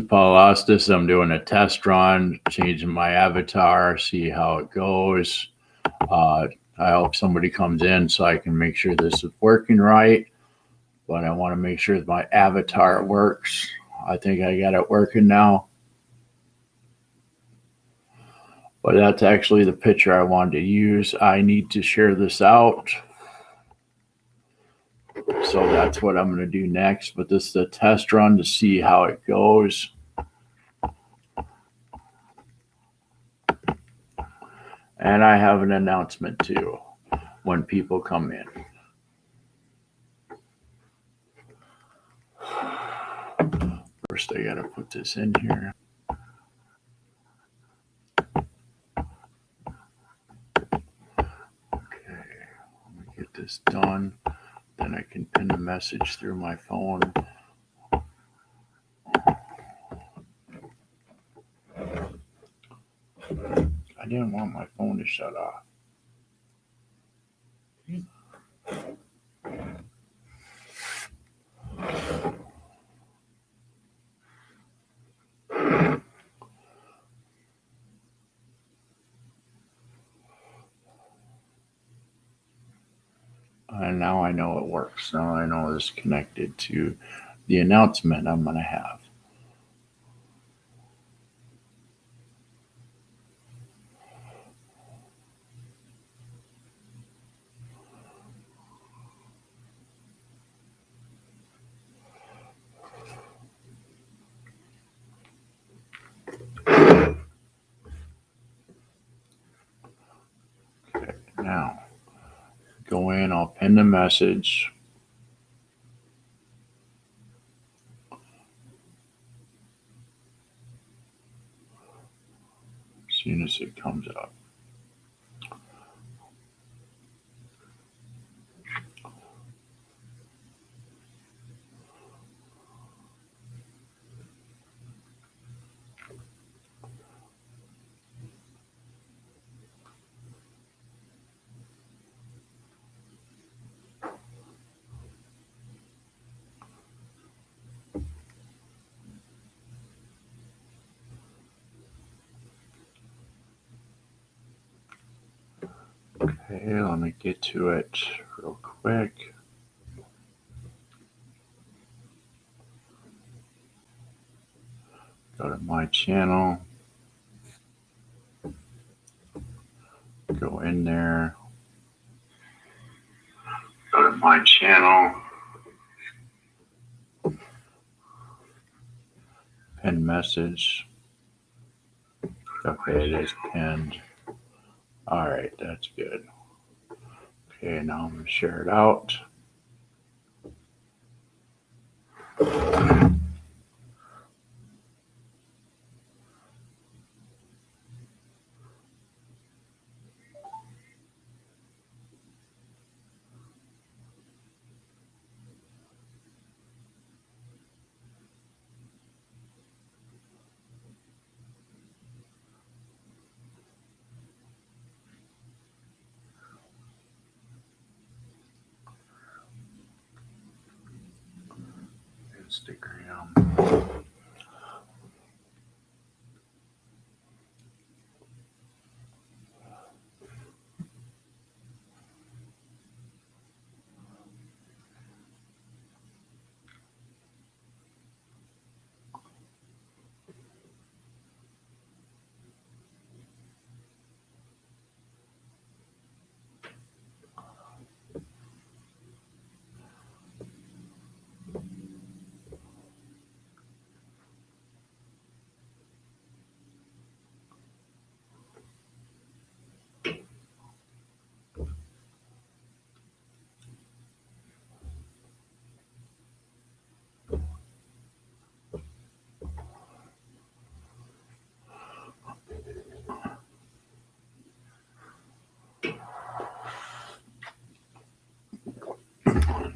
Paul Ostis. I'm doing a test run, changing my avatar, see how it goes. Uh, I hope somebody comes in so I can make sure this is working right. But I want to make sure that my avatar works. I think I got it working now. But that's actually the picture I wanted to use. I need to share this out. So that's what I'm going to do next. But this is a test run to see how it goes. And I have an announcement too when people come in. First, I got to put this in here. Okay, let me get this done. Then I can pin the message through my phone. I didn't want my phone to shut off. And now I know it works. Now I know it's connected to the announcement I'm going to have. Okay, now go in, I'll pin the message. As soon as it comes up. Okay, let me get to it real quick. Go to my channel. Go in there. Go to my channel. Pin message. Okay, it is pinned. All right, that's good. Okay, now I'm going to share it out. Instagram.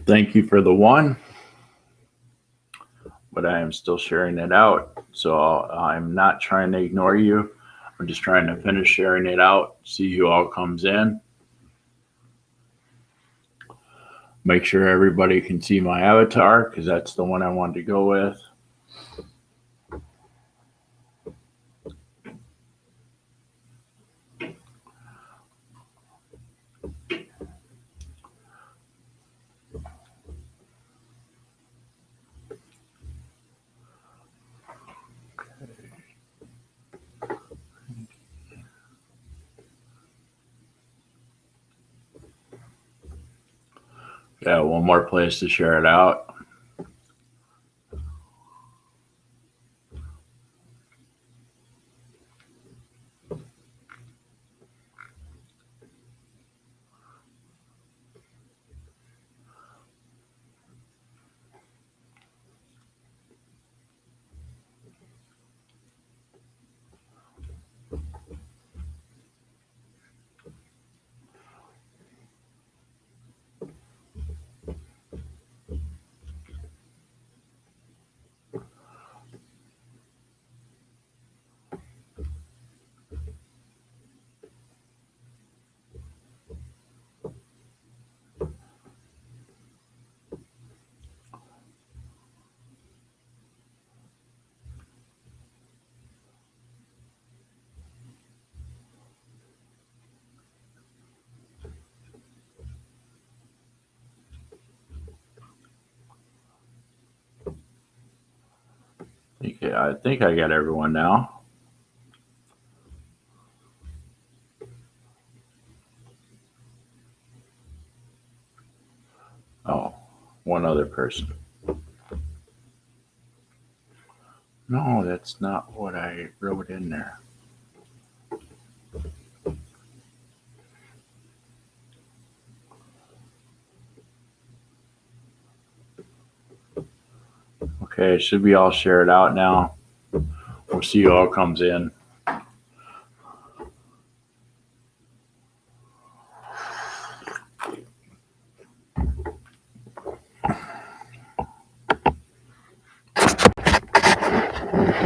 Thank you for the one, but I am still sharing it out. So I'm not trying to ignore you. I'm just trying to finish sharing it out, see who all comes in. Make sure everybody can see my avatar because that's the one I wanted to go with. Yeah, one more place to share it out. Yeah, I think I got everyone now. Oh, one other person. No, that's not what I wrote in there. Okay, should we all share it out now? We'll see who all comes in.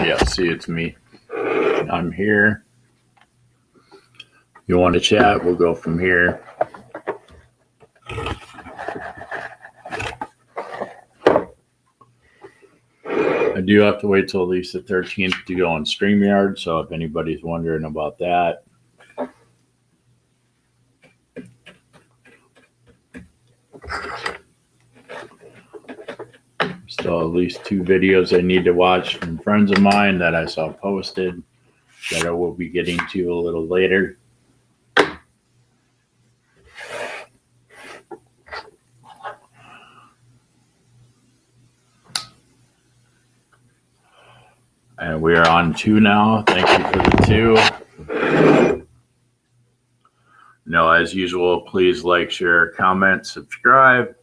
Yeah, see, it's me. I'm here. You want to chat? We'll go from here. I do have to wait till at least the 13th to go on StreamYard, so if anybody's wondering about that. Still at least 2 videos I need to watch from friends of mine that I saw posted that I will be getting to a little later. And we are on 2 now. Thank you for the 2. No, as usual, please like, share, comment, subscribe.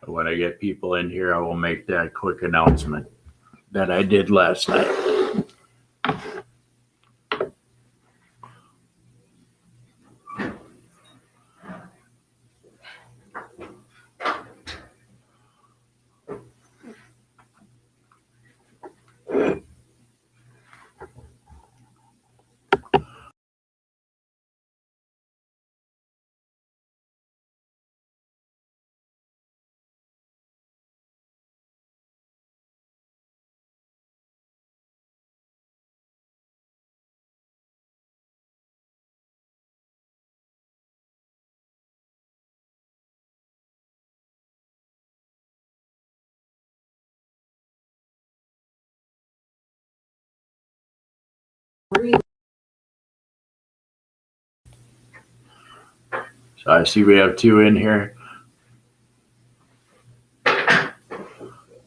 When I get people in here, I will make that quick announcement that I did last night. So I see we have 2 in here. If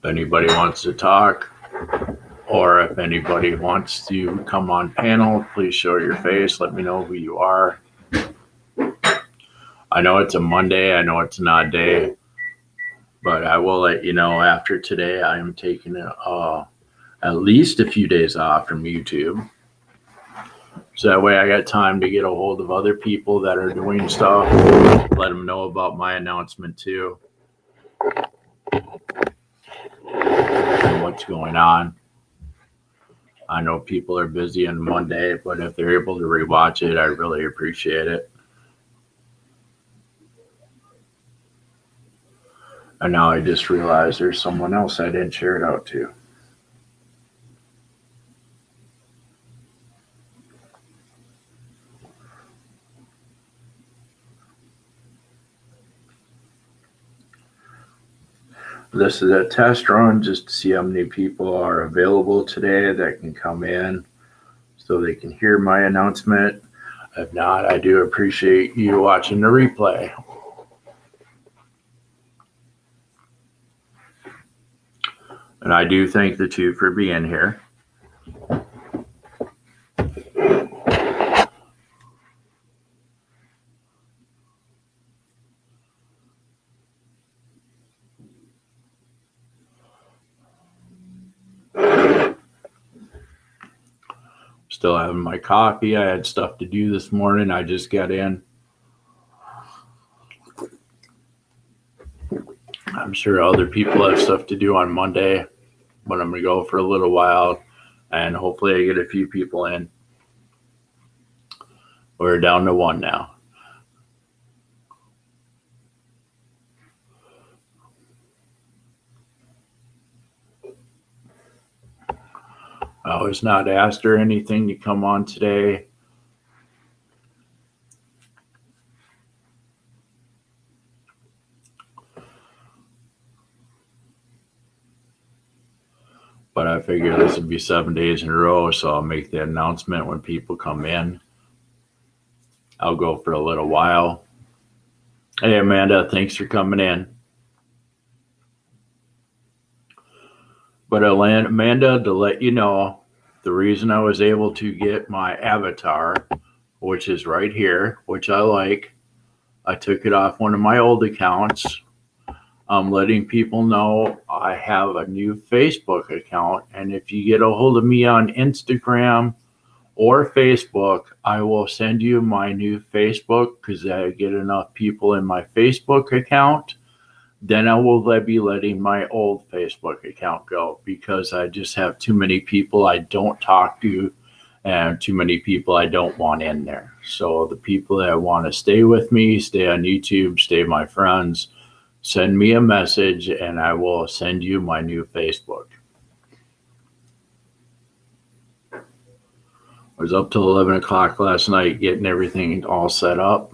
anybody wants to talk, or if anybody wants to come on panel, please show your face. Let me know who you are. I know it's a Monday. I know it's an odd day, but I will let you know after today I am taking at least a few days off from YouTube. So that way I got time to get a hold of other people that are doing stuff, let them know about my announcement too, and what's going on. I know people are busy on Monday, but if they're able to rewatch it, I really appreciate it. And now I just realized there's someone else I didn't share it out to. This is a test run just to see how many people are available today that can come in so they can hear my announcement. If not, I do appreciate you watching the replay. And I do thank the two for being here. Still having my coffee. I had stuff to do this morning. I just got in. I'm sure other people have stuff to do on Monday, but I'm going to go for a little while and hopefully I get a few people in. We're down to one now. I was not asked or anything to come on today. But I figure this would be 7 days in a row, so I'll make the announcement when people come in. I'll go for a little while. Hey, Amanda, thanks for coming in. But Amanda, to let you know, the reason I was able to get my avatar, which is right here, which I like, I took it off one of my old accounts. I'm letting people know I have a new Facebook account. And if you get a hold of me on Instagram or Facebook, I will send you my new Facebook because I get enough people in my Facebook account. Then I will be letting my old Facebook account go because I just have too many people I don't talk to and too many people I don't want in there. So the people that want to stay with me, stay on YouTube, stay my friends, send me a message and I will send you my new Facebook. I was up till 11 o'clock last night getting everything all set up.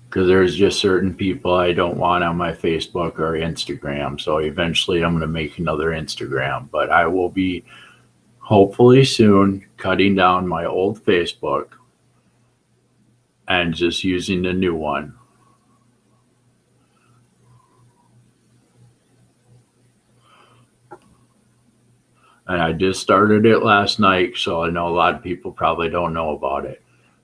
Because there's just certain people I don't want on my Facebook or Instagram. So eventually I'm going to make another Instagram. But I will be hopefully soon cutting down my old Facebook and just using the new one. And I just started it last night, so I know a lot of people probably don't know about it.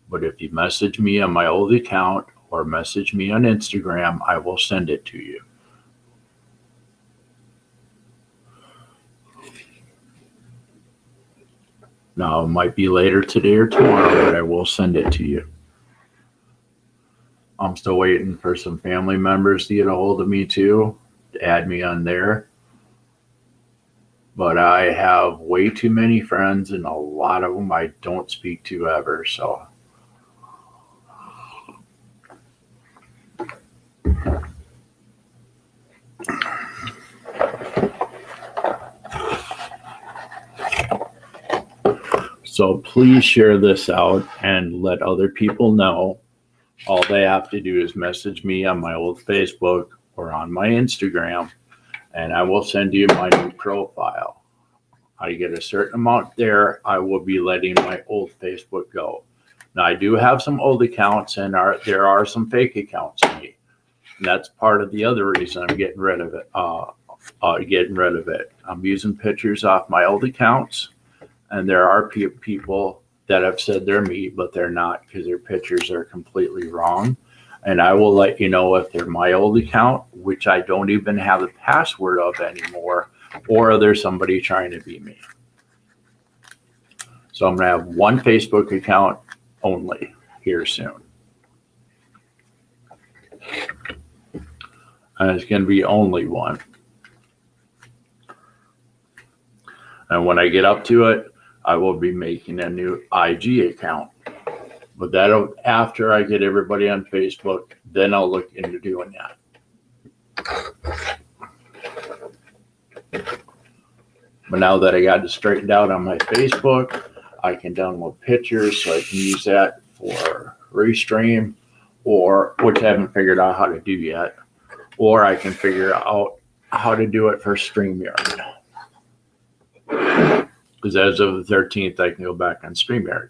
But if you message me on my old account or message me on Instagram, I will send it to you. Now, it might be later today or tomorrow, but I will send it to you. I'm still waiting for some family members to get a hold of me too, to add me on there. But I have way too many friends, and a lot of them I don't speak to ever, so. So please share this out and let other people know. All they have to do is message me on my old Facebook or on my Instagram, and I will send you my new profile. I get a certain amount there, I will be letting my old Facebook go. Now, I do have some old accounts, and there are some fake accounts to me. And that's part of the other reason I'm getting rid of it. I'm using pictures off my old accounts. And there are people that have said they're me, but they're not because their pictures are completely wrong. And I will let you know if they're my old account, which I don't even have the password of anymore, or there's somebody trying to be me. So I'm going to have one Facebook account only here soon. And it's going to be only one. And when I get up to it, I will be making a new IG account. But that'll, after I get everybody on Facebook, then I'll look into doing that. But now that I got it straightened out on my Facebook, I can download pictures so I can use that for Restream or which I haven't figured out how to do yet, or I can figure out how to do it for StreamYard. Because as of the 13th, I can go back on StreamYard.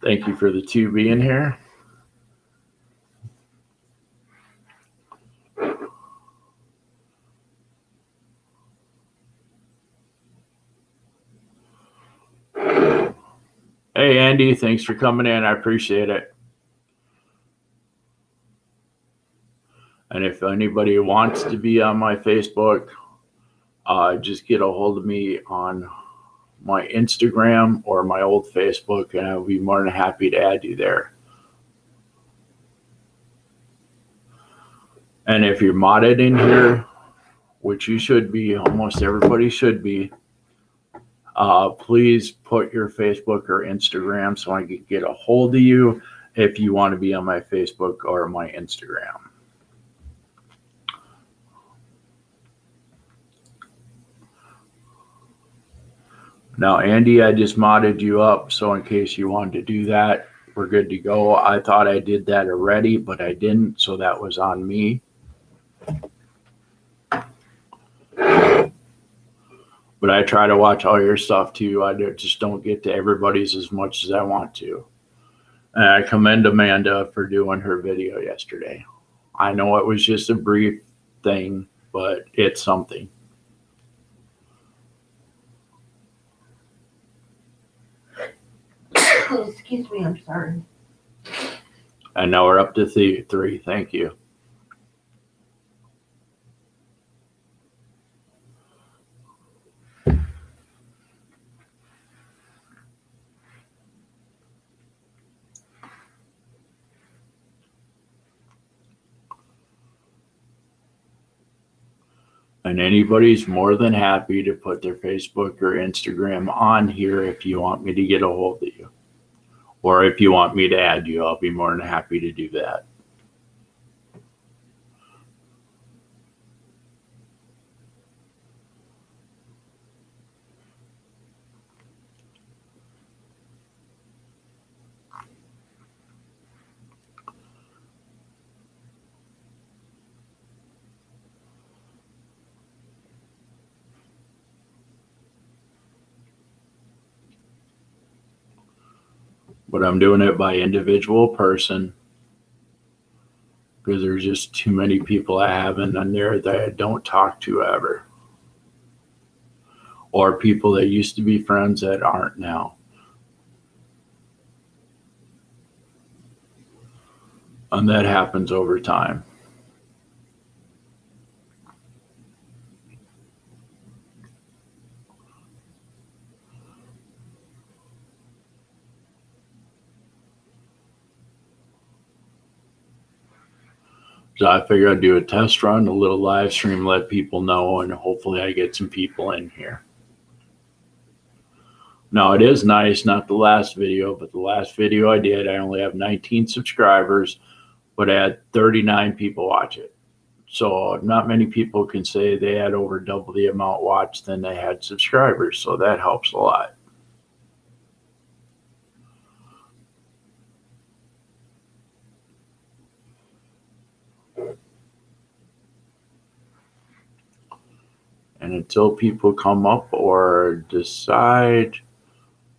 Thank you for the 2 being here. Hey, Andy, thanks for coming in. I appreciate it. And if anybody wants to be on my Facebook, just get a hold of me on my Instagram or my old Facebook, and I'll be more than happy to add you there. And if you're modded in here, which you should be, almost everybody should be, please put your Facebook or Instagram so I can get a hold of you if you want to be on my Facebook or my Instagram. Now, Andy, I just modded you up, so in case you wanted to do that, we're good to go. I thought I did that already, but I didn't, so that was on me. But I try to watch all your stuff too. I just don't get to everybody's as much as I want to. And I commend Amanda for doing her video yesterday. I know it was just a brief thing, but it's something. Excuse me, I'm sorry. And now we're up to 3. Thank you. And anybody's more than happy to put their Facebook or Instagram on here if you want me to get a hold of you. Or if you want me to add you, I'll be more than happy to do that. But I'm doing it by individual person because there's just too many people I have in there that I don't talk to ever. Or people that used to be friends that aren't now. And that happens over time. So I figured I'd do a test run, a little live stream, let people know, and hopefully I get some people in here. Now it is nice, not the last video, but the last video I did, I only have 19 subscribers, but I had 39 people watch it. So not many people can say they had over double the amount watched than they had subscribers. So that helps a lot. And until people come up or decide,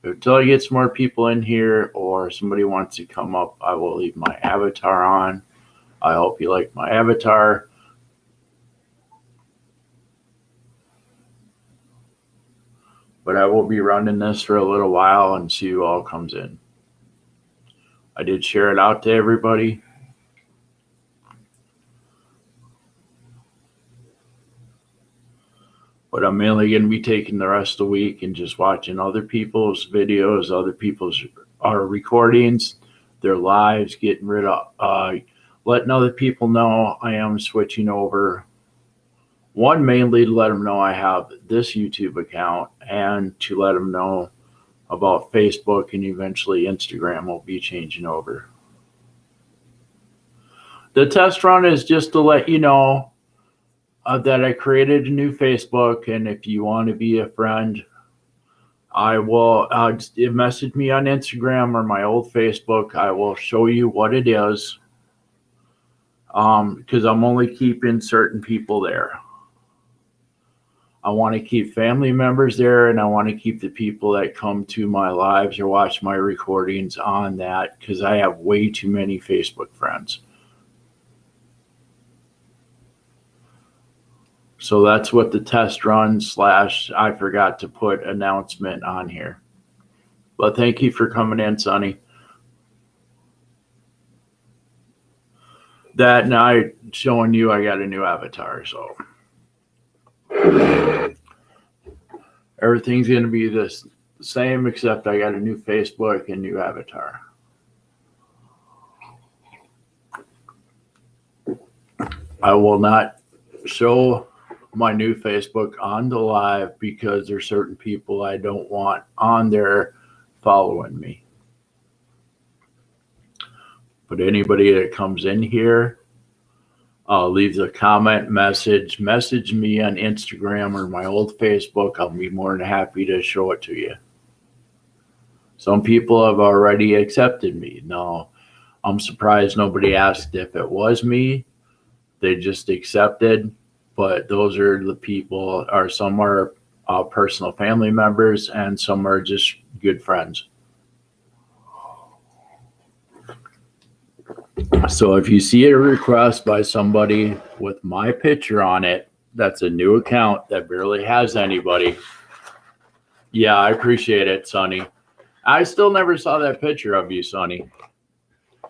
until I get some more people in here or somebody wants to come up, I will leave my avatar on. I hope you like my avatar. But I will be running this for a little while and see who all comes in. I did share it out to everybody. But I'm mainly going to be taking the rest of the week and just watching other people's videos, other people's recordings, their lives, getting rid of, letting other people know I am switching over. One, mainly to let them know I have this YouTube account and to let them know about Facebook and eventually Instagram will be changing over. The test run is just to let you know that I created a new Facebook, and if you want to be a friend, I will just message me on Instagram or my old Facebook. I will show you what it is. Because I'm only keeping certain people there. I want to keep family members there, and I want to keep the people that come to my lives or watch my recordings on that, because I have way too many Facebook friends. So that's what the test run / I forgot to put announcement on here. But thank you for coming in, Sonny. That night showing you I got a new avatar, so everything's going to be the same, except I got a new Facebook and new avatar. I will not show my new Facebook on the live because there's certain people I don't want on there following me. But anybody that comes in here, leaves a comment, message me on Instagram or my old Facebook. I'll be more than happy to show it to you. Some people have already accepted me. No, I'm surprised nobody asked if it was me. They just accepted. But those are the people, or some are personal family members, and some are just good friends. So if you see a request by somebody with my picture on it, that's a new account that barely has anybody. Yeah, I appreciate it, Sonny. I still never saw that picture of you, Sonny.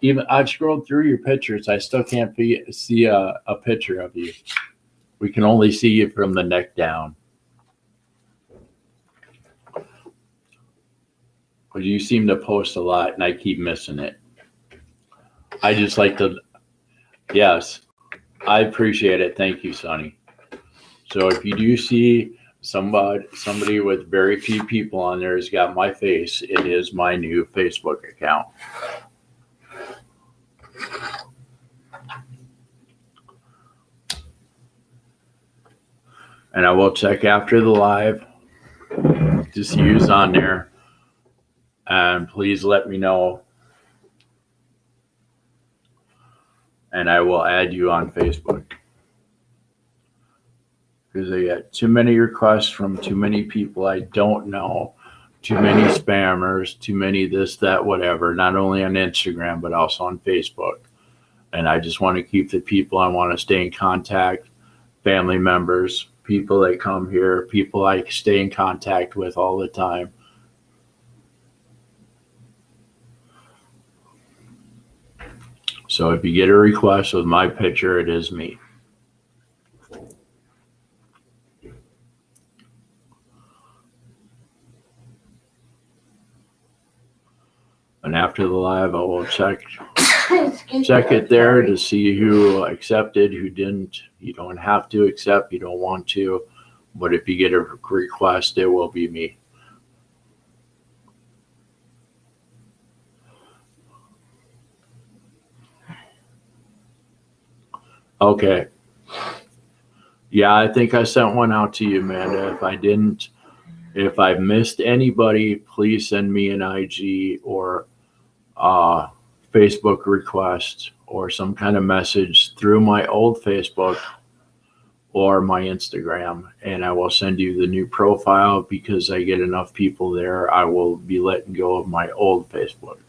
Even I've scrolled through your pictures. I still can't see a picture of you. We can only see you from the neck down. But you seem to post a lot, and I keep missing it. I just like to, yes, I appreciate it. Thank you, Sonny. So if you do see somebody with very few people on there has got my face, it is my new Facebook account. And I will check after the live to see who's on there. And please let me know. And I will add you on Facebook. Because I got too many requests from too many people I don't know. Too many spammers, too many this, that, whatever. Not only on Instagram, but also on Facebook. And I just want to keep the people I want to stay in contact, family members, people that come here, people I stay in contact with all the time. So if you get a request with my picture, it is me. And after the live, I will check it there to see who accepted, who didn't. You don't have to accept, you don't want to. But if you get a request, it will be me. Okay. Yeah, I think I sent one out to you, Amanda. If I didn't, if I've missed anybody, please send me an IG or Facebook request or some kind of message through my old Facebook or my Instagram, and I will send you the new profile. Because I get enough people there, I will be letting go of my old Facebook.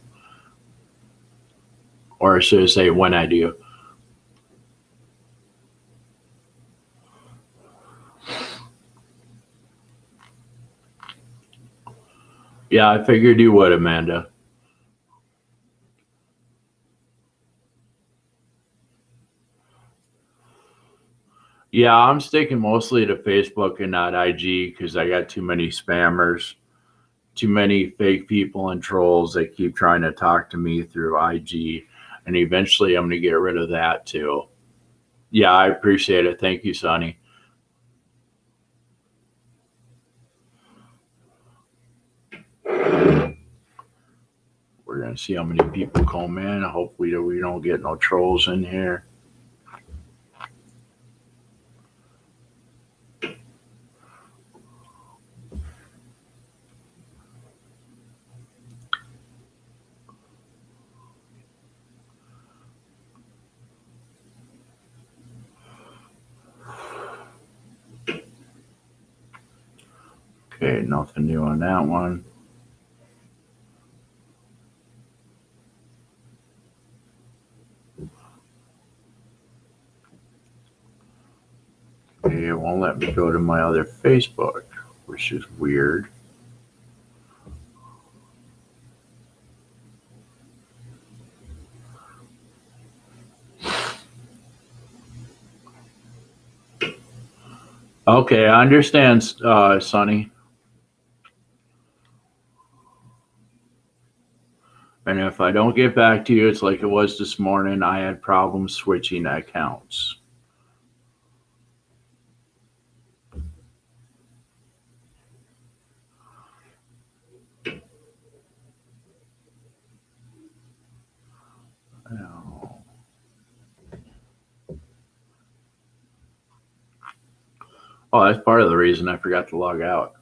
Or should I say when I do. Yeah, I figured you would, Amanda. Yeah, I'm sticking mostly to Facebook and not IG because I got too many spammers, too many fake people and trolls that keep trying to talk to me through IG. And eventually I'm going to get rid of that too. Yeah, I appreciate it. Thank you, Sonny. We're going to see how many people come in. Hopefully we don't get no trolls in here. Okay, nothing new on that one. Okay, it won't let me go to my other Facebook, which is weird. Okay, I understand, Sonny. And if I don't get back to you, it's like it was this morning. I had problems switching accounts. Oh, that's part of the reason I forgot to log out.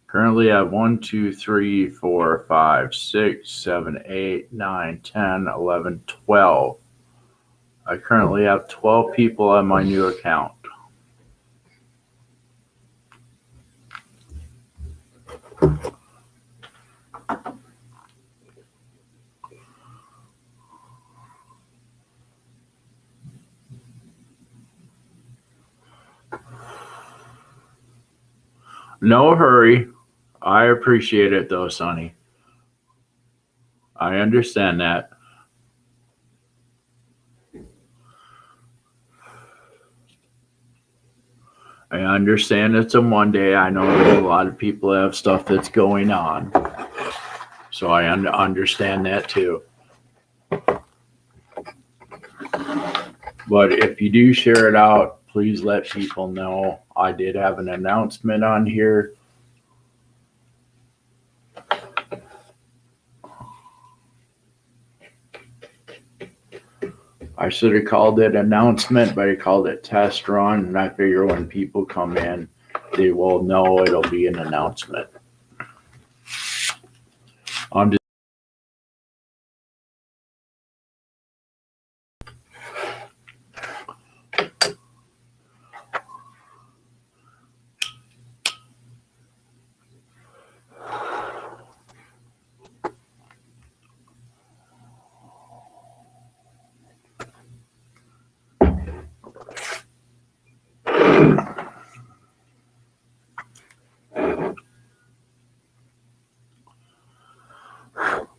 Currently, I have 1, 2, 3, 4, 5, 6, 7, 8, 9, 10, 11, 12. I currently have 12 people on my new account. No hurry. I appreciate it though, Sonny. I understand that. I understand it's a Monday. I know there's a lot of people that have stuff that's going on. So I understand that too. But if you do share it out, please let people know. I did have an announcement on here. I should have called it announcement, but I called it test run. And I figure when people come in, they will know it'll be an announcement. I'm just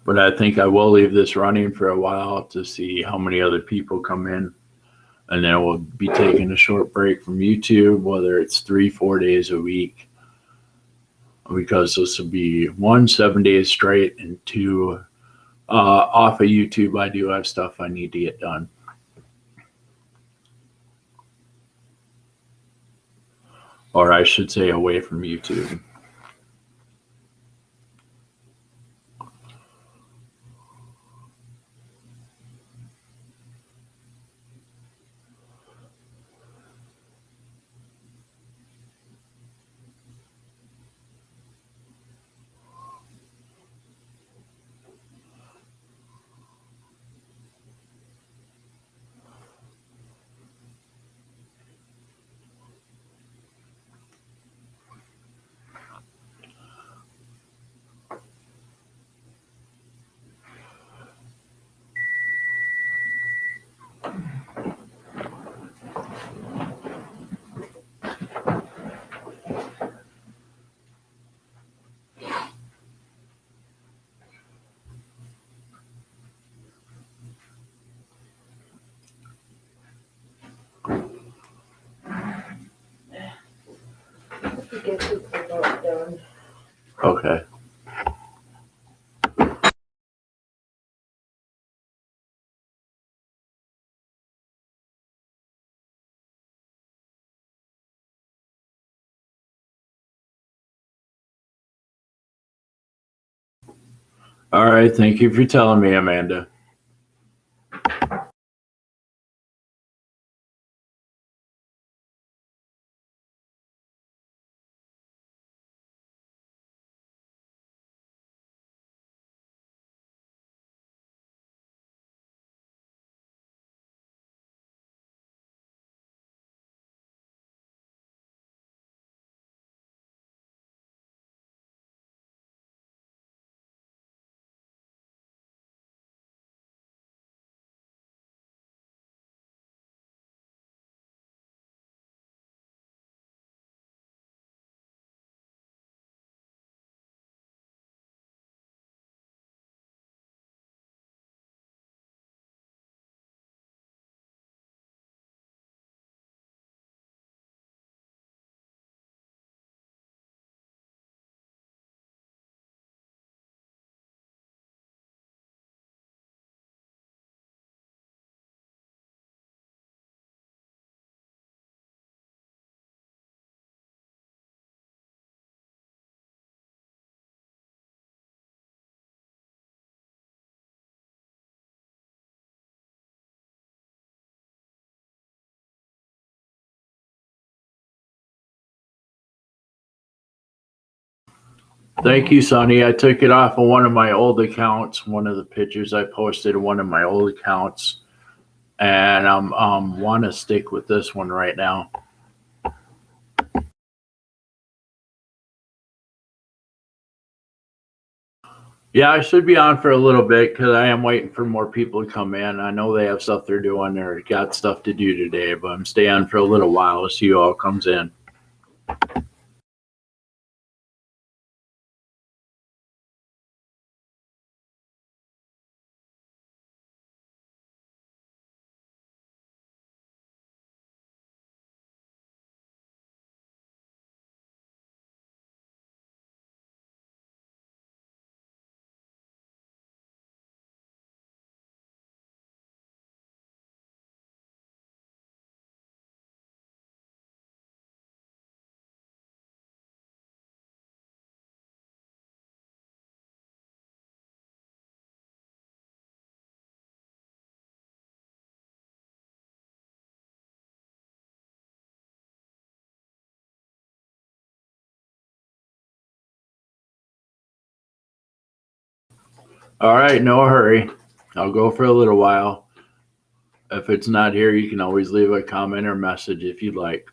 But I think I will leave this running for a while to see how many other people come in. And then we'll be taking a short break from YouTube, whether it's 3, 4 days a week, because this will be 1, 7 days straight, and 2, off of YouTube. I do have stuff I need to get done. Or I should say away from YouTube. Get this work done. Okay. All right. Thank you for telling me, Amanda. Thank you, Sonny. I took it off of one of my old accounts, one of the pictures I posted in one of my old accounts, and I'm want to stick with this one right now. Yeah, I should be on for a little bit because I am waiting for more people to come in. I know they have stuff they're doing or got stuff to do today, but I'm staying for a little while to see who all comes in. All right, no hurry. I'll go for a little while. If it's not here, you can always leave a comment or message if you'd like.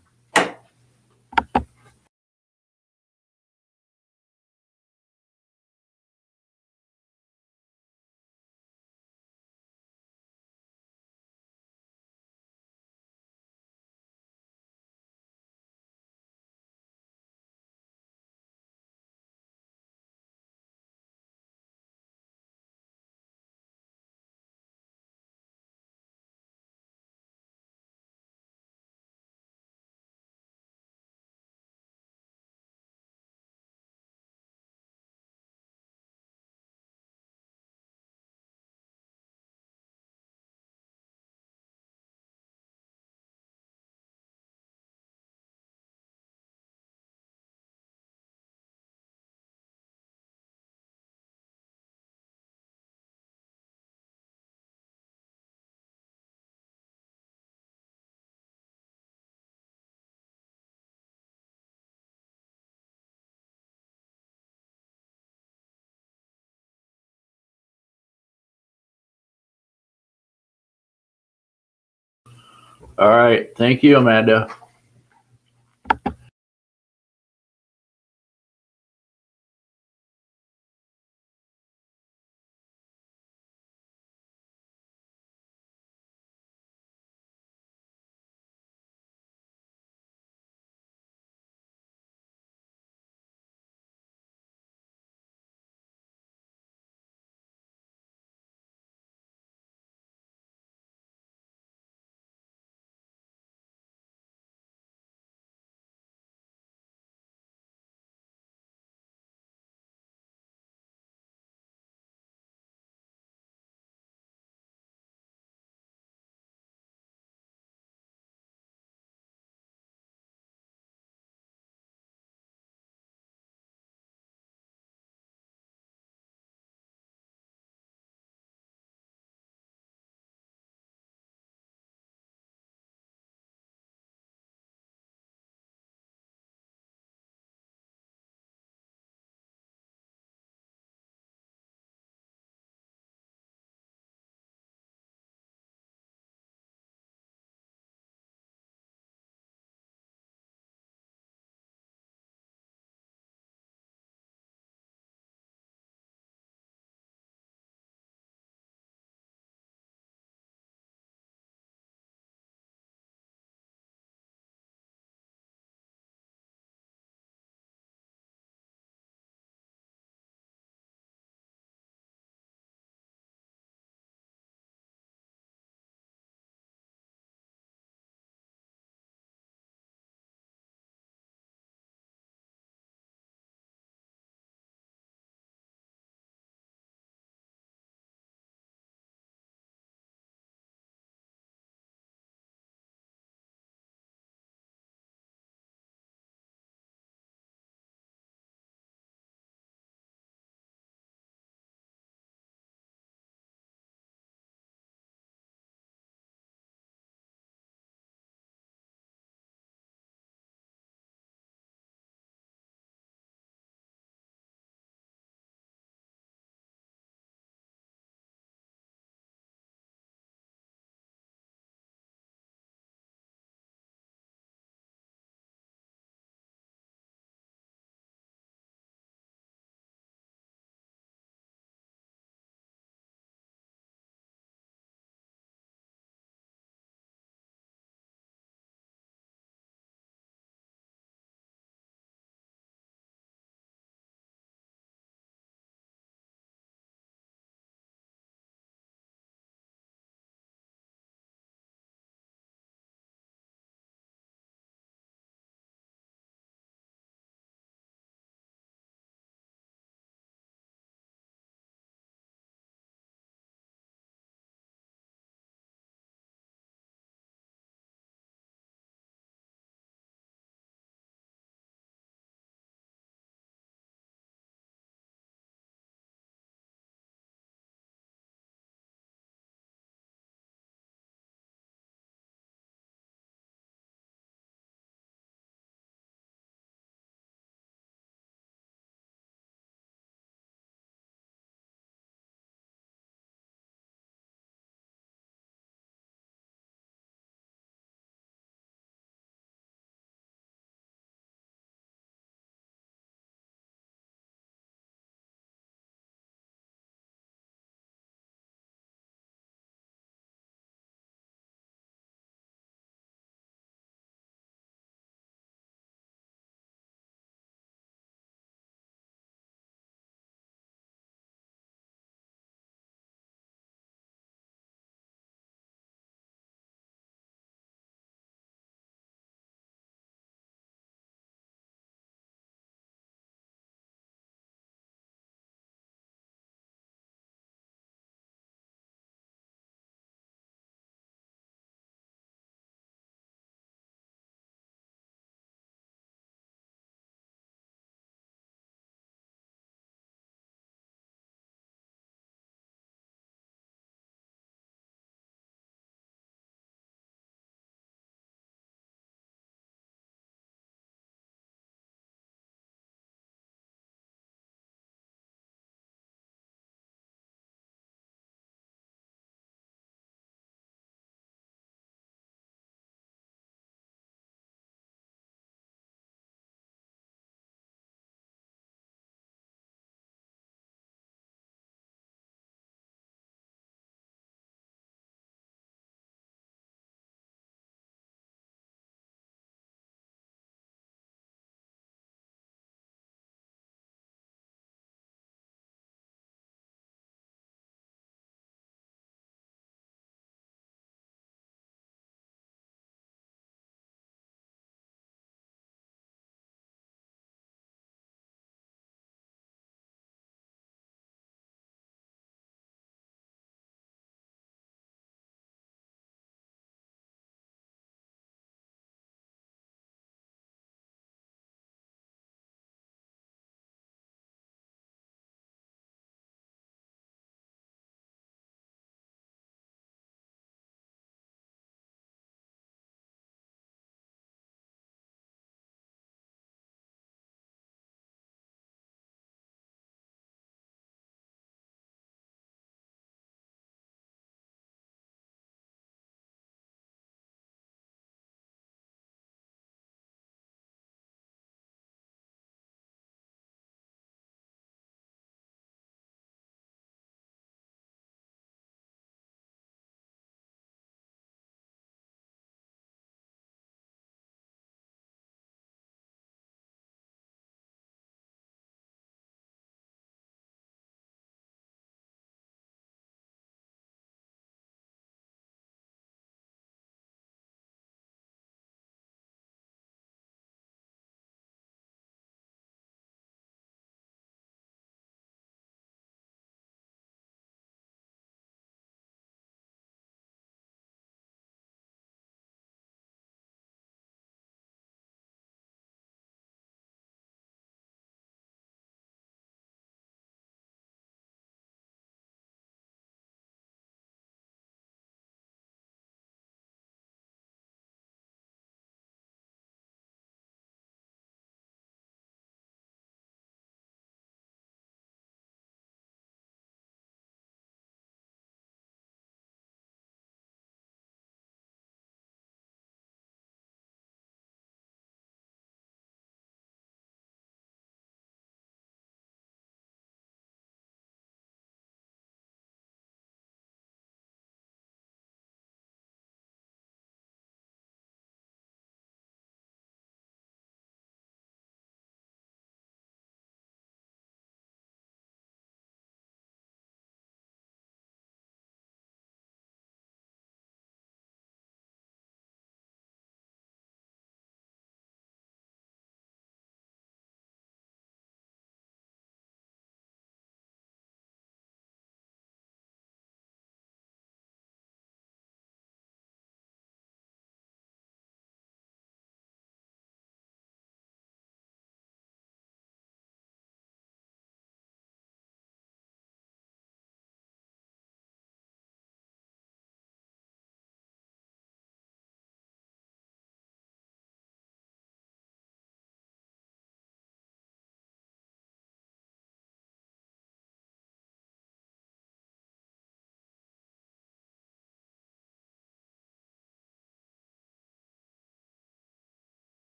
All right. Thank you, Amanda.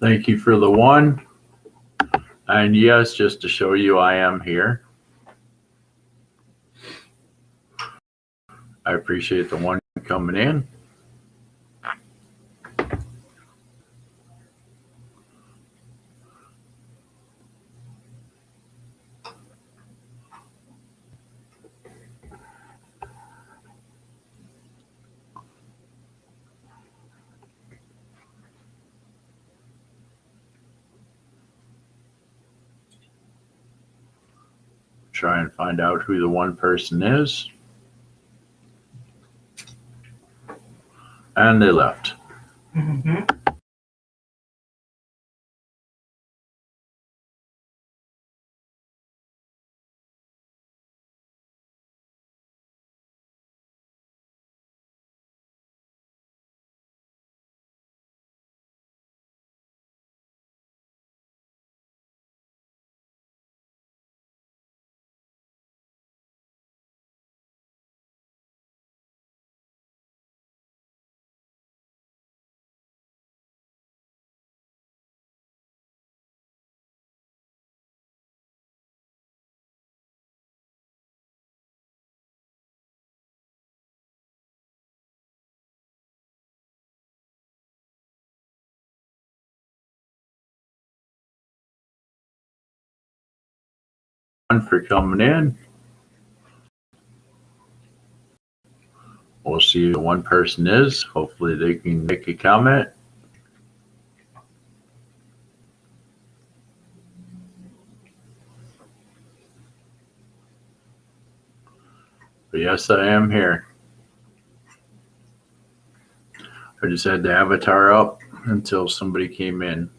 Thank you for the one. And yes, just to show you I am here. I appreciate the one coming in. Try and find out who the one person is. And they left. Mm-hmm. For coming in. We'll see who one person is. Hopefully they can make a comment. But yes, I am here. I just had the avatar up until somebody came in.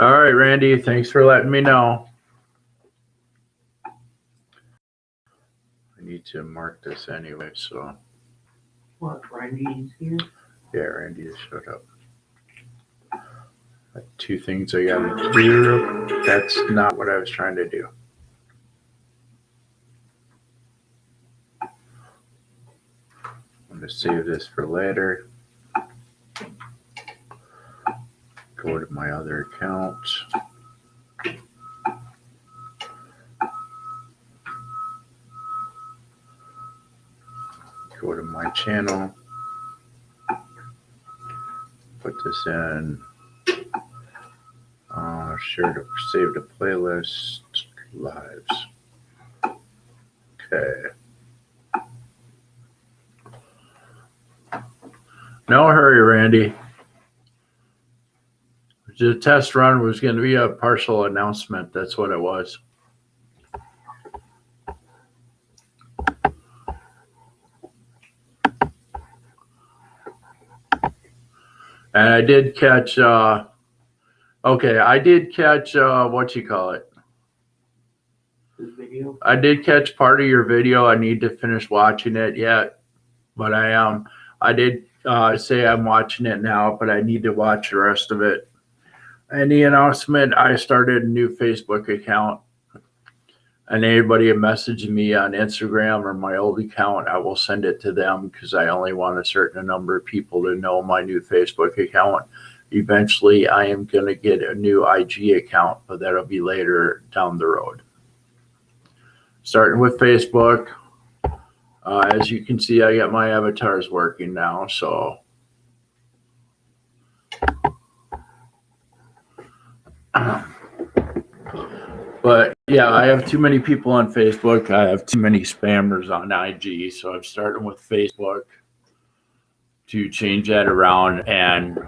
All right, Randy, thanks for letting me know. I need to mark this anyway, so. What, Randy's here? Yeah, Randy just showed up. Two things I gotta do. That's not what I was trying to do. I'm gonna save this for later. Go to my other accounts. Go to my channel. Put this in. Share to save to playlist lives. Okay. No hurry, Randy. The test run was going to be a partial announcement. That's what it was. And I did catch, what you call it? This video? I did catch part of your video. I need to finish watching it yet, but I did say I'm watching it now, but I need to watch the rest of it. And the announcement, I started a new Facebook account, and anybody messaging me on Instagram or my old account, I will send it to them because I only want a certain number of people to know my new Facebook account. Eventually, I am going to get a new IG account, but that'll be later down the road. Starting with Facebook, as you can see, I got my avatars working now, so. But yeah, I have too many people on Facebook. I have too many spammers on IG, so I'm starting with Facebook to change that around. And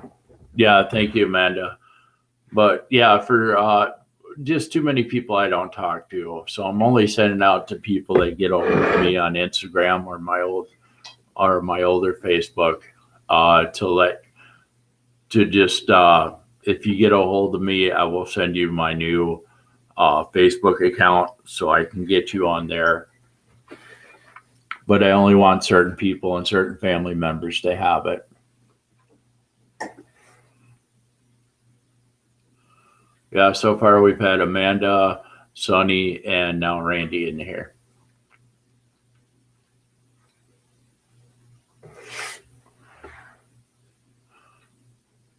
yeah, thank you, Amanda. But yeah, for just too many people I don't talk to, so I'm only sending out to people that get over to me on Instagram or my older Facebook if you get a hold of me, I will send you my new Facebook account so I can get you on there. But I only want certain people and certain family members to have it. Yeah, so far we've had Amanda, Sonny, and now Randy in here.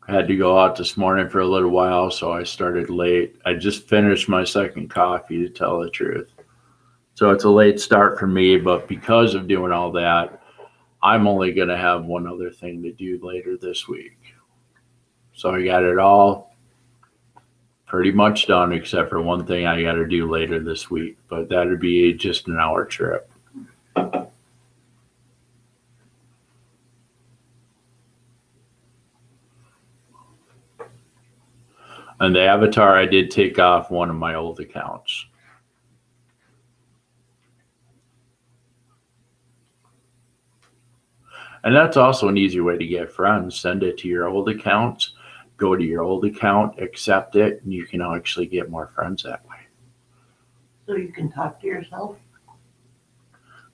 I had to go out this morning for a little while, so I started late. I just finished my second coffee, to tell the truth. So it's a late start for me, but because of doing all that, I'm only going to have one other thing to do later this week. So I got it all pretty much done, except for one thing I got to do later this week, but that'd be just an hour trip. And the avatar, I did take off one of my old accounts. And that's also an easy way to get friends. Send it to your old accounts, go to your old account, accept it, and you can actually get more friends that way. So you can talk to yourself?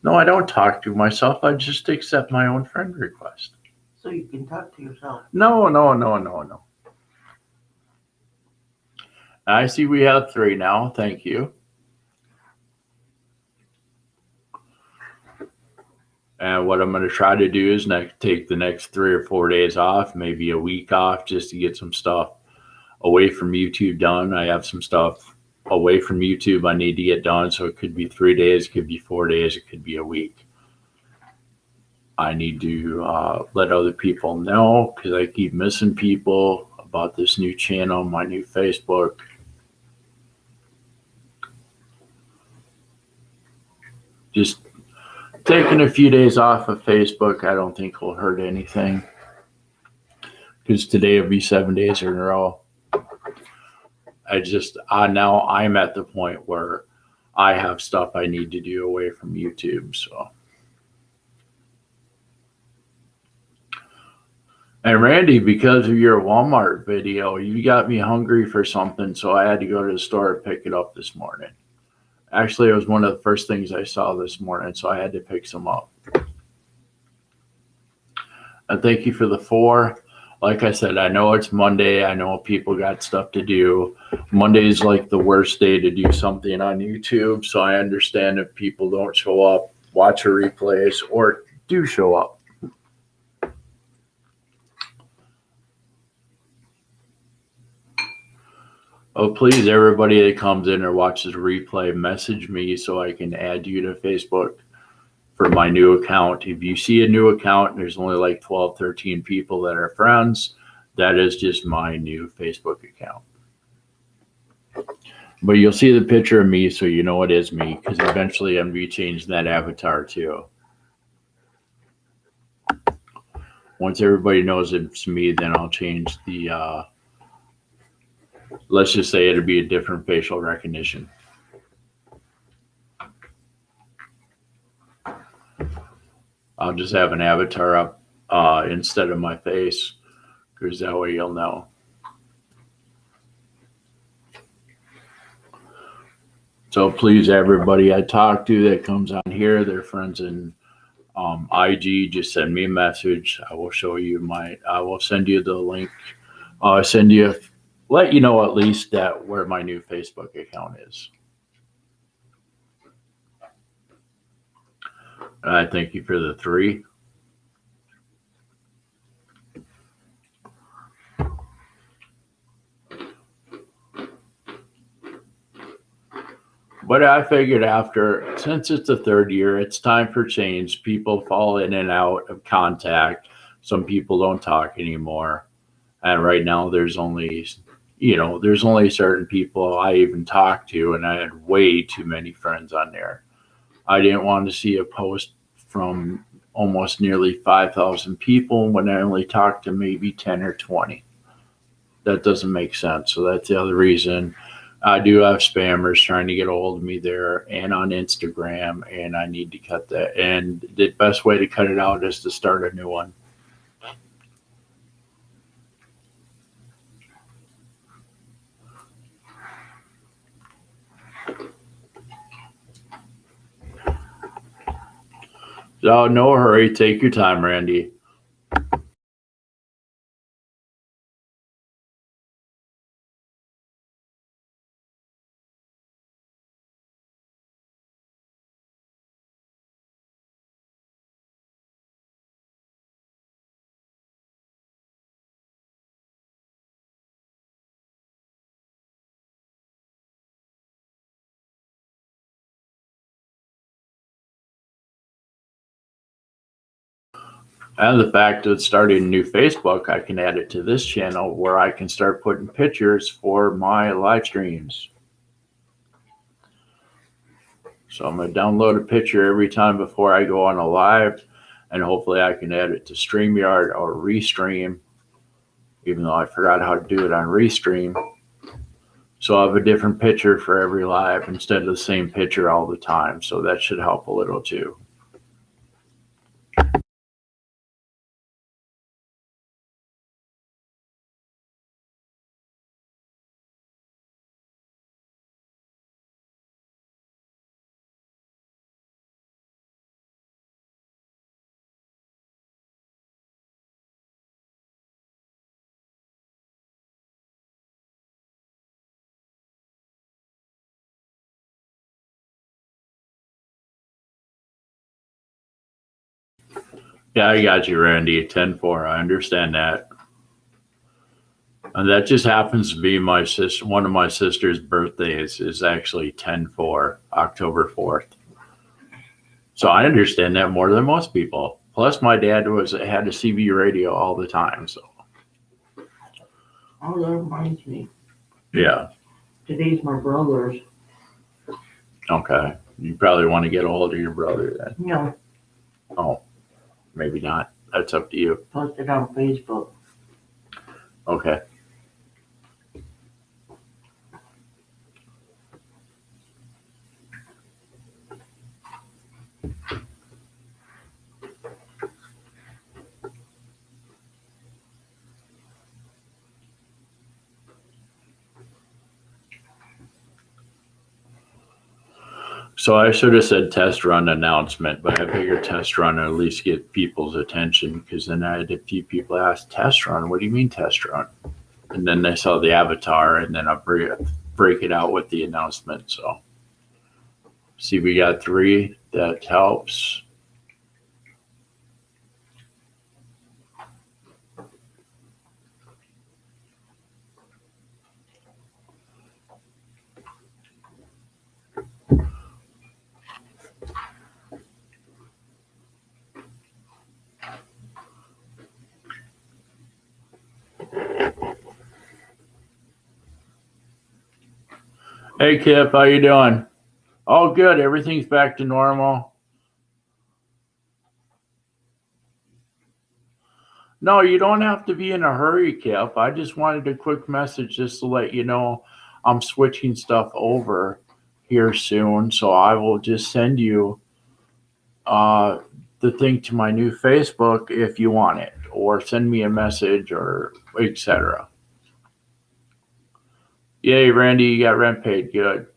No, I don't talk to myself. I just accept my own friend request. So you can talk to yourself? No. I see we have 3 now. Thank you. And what I'm going to try to do is take the next 3 or 4 days off, maybe a week off, just to get some stuff away from YouTube done. I have some stuff away from YouTube I need to get done. So it could be 3 days, it could be 4 days, it could be a week. I need to let other people know because I keep missing people about this new channel, my new Facebook. Just taking a few days off of Facebook, I don't think will hurt anything. Because today will be 7 days in a row. Now I'm at the point where I have stuff I need to do away from YouTube. So And Randy, because of your Walmart video, you got me hungry for something, so I had to go to the store and pick it up this morning. Actually, it was one of the first things I saw this morning, so I had to pick some up. And thank you for the 4. Like I said, I know it's Monday. I know people got stuff to do. Monday is like the worst day to do something on YouTube, so I understand if people don't show up, watch a replays, or do show up. Oh, please, everybody that comes in or watches a replay, message me so I can add you to Facebook for my new account. If you see a new account and there's only like 12, 13 people that are friends, that is just my new Facebook account. But you'll see the picture of me so you know it is me, because eventually I'm going to be changing that avatar too. Once everybody knows it's me, then I'll change the, let's just say it'll be a different facial recognition. I'll just have an avatar up instead of my face, because that way you'll know. So please, everybody I talk to that comes on here, their friends in IG, just send me a message. I will show you I will send you the link. Let you know at least that where my new Facebook account is. And I thank you for the 3. But I figured since it's the 3rd year, it's time for change. People fall in and out of contact. Some people don't talk anymore. And right now there's only certain people I even talk to, and I had way too many friends on there. I didn't want to see a post from almost nearly 5,000 people when I only talked to maybe 10 or 20. That doesn't make sense. So that's the other reason. I do have spammers trying to get a hold of me there and on Instagram, and I need to cut that. And the best way to cut it out is to start a new one. So no hurry. Take your time, Randy. And the fact that starting a new Facebook, I can add it to this channel where I can start putting pictures for my live streams. So I'm going to download a picture every time before I go on a live, and hopefully I can add it to StreamYard or Restream, even though I forgot how to do it on Restream. So I have a different picture for every live instead of the same picture all the time. So that should help a little too. Yeah, I got you, Randy. 10-4. I understand that. And that just happens to be one of my sister's birthdays is actually 10-4, October 4th. So I understand that more than most people. Plus, my dad had a CB radio all the time. So Oh, that reminds me. yeah, Today's my brother's. okay. You probably want to get a hold of your brother then. No, Oh, maybe not. That's up to you. posted on Facebook. Okay. So I should have said test run announcement, but I figured test run at least get people's attention, because then I had a few people ask, test run, what do you mean test run? And then they saw the avatar, and then I break it out with the announcement. So see, we got 3. That helps. Hey Kip, how you doing? Oh, good. Everything's back to normal. No, you don't have to be in a hurry, Kip. I just wanted a quick message just to let you know I'm switching stuff over here soon. So I will just send you the thing to my new Facebook if you want it, or send me a message, or etc. Yay, Randy, you got rent paid. Good.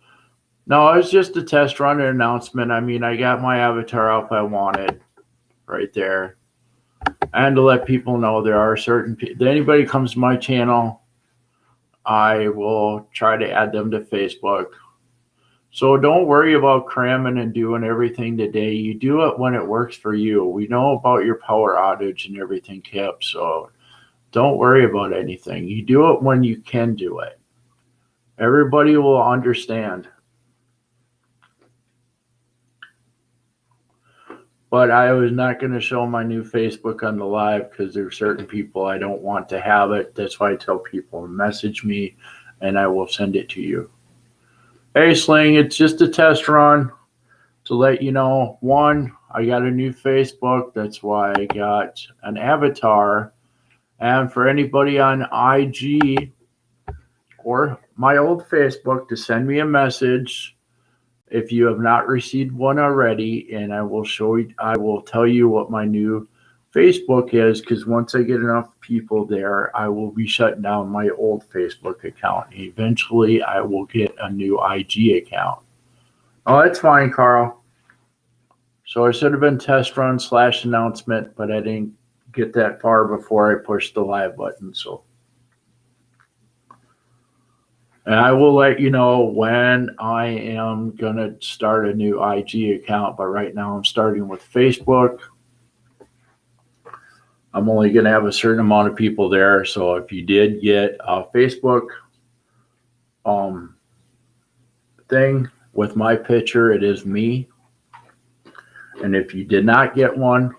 No, it's just a test run announcement. I mean, I got my avatar up I wanted right there. And to let people know there are certain people, anybody comes to my channel, I will try to add them to Facebook. So don't worry about cramming and doing everything today. You do it when it works for you. We know about your power outage and everything, Kip. So don't worry about anything. You do it when you can do it. Everybody will understand. But I was not going to show my new Facebook on the live because there are certain people I don't want to have it. That's why I tell people, message me and I will send it to you. Hey, Sling, it's just a test run to let you know. 1, I got a new Facebook. That's why I got an avatar. And for anybody on IG or my old Facebook to send me a message if you have not received one already, and I will tell you what my new Facebook is, because once I get enough people there, I will be shutting down my old Facebook account. Eventually, I will get a new IG account. Oh, that's fine, Carl. So I should have been test run / announcement, but I didn't get that far before I pushed the live button. So. And I will let you know when I am going to start a new IG account. But right now I'm starting with Facebook. I'm only going to have a certain amount of people there. So if you did get a Facebook thing with my picture, it is me. And if you did not get one,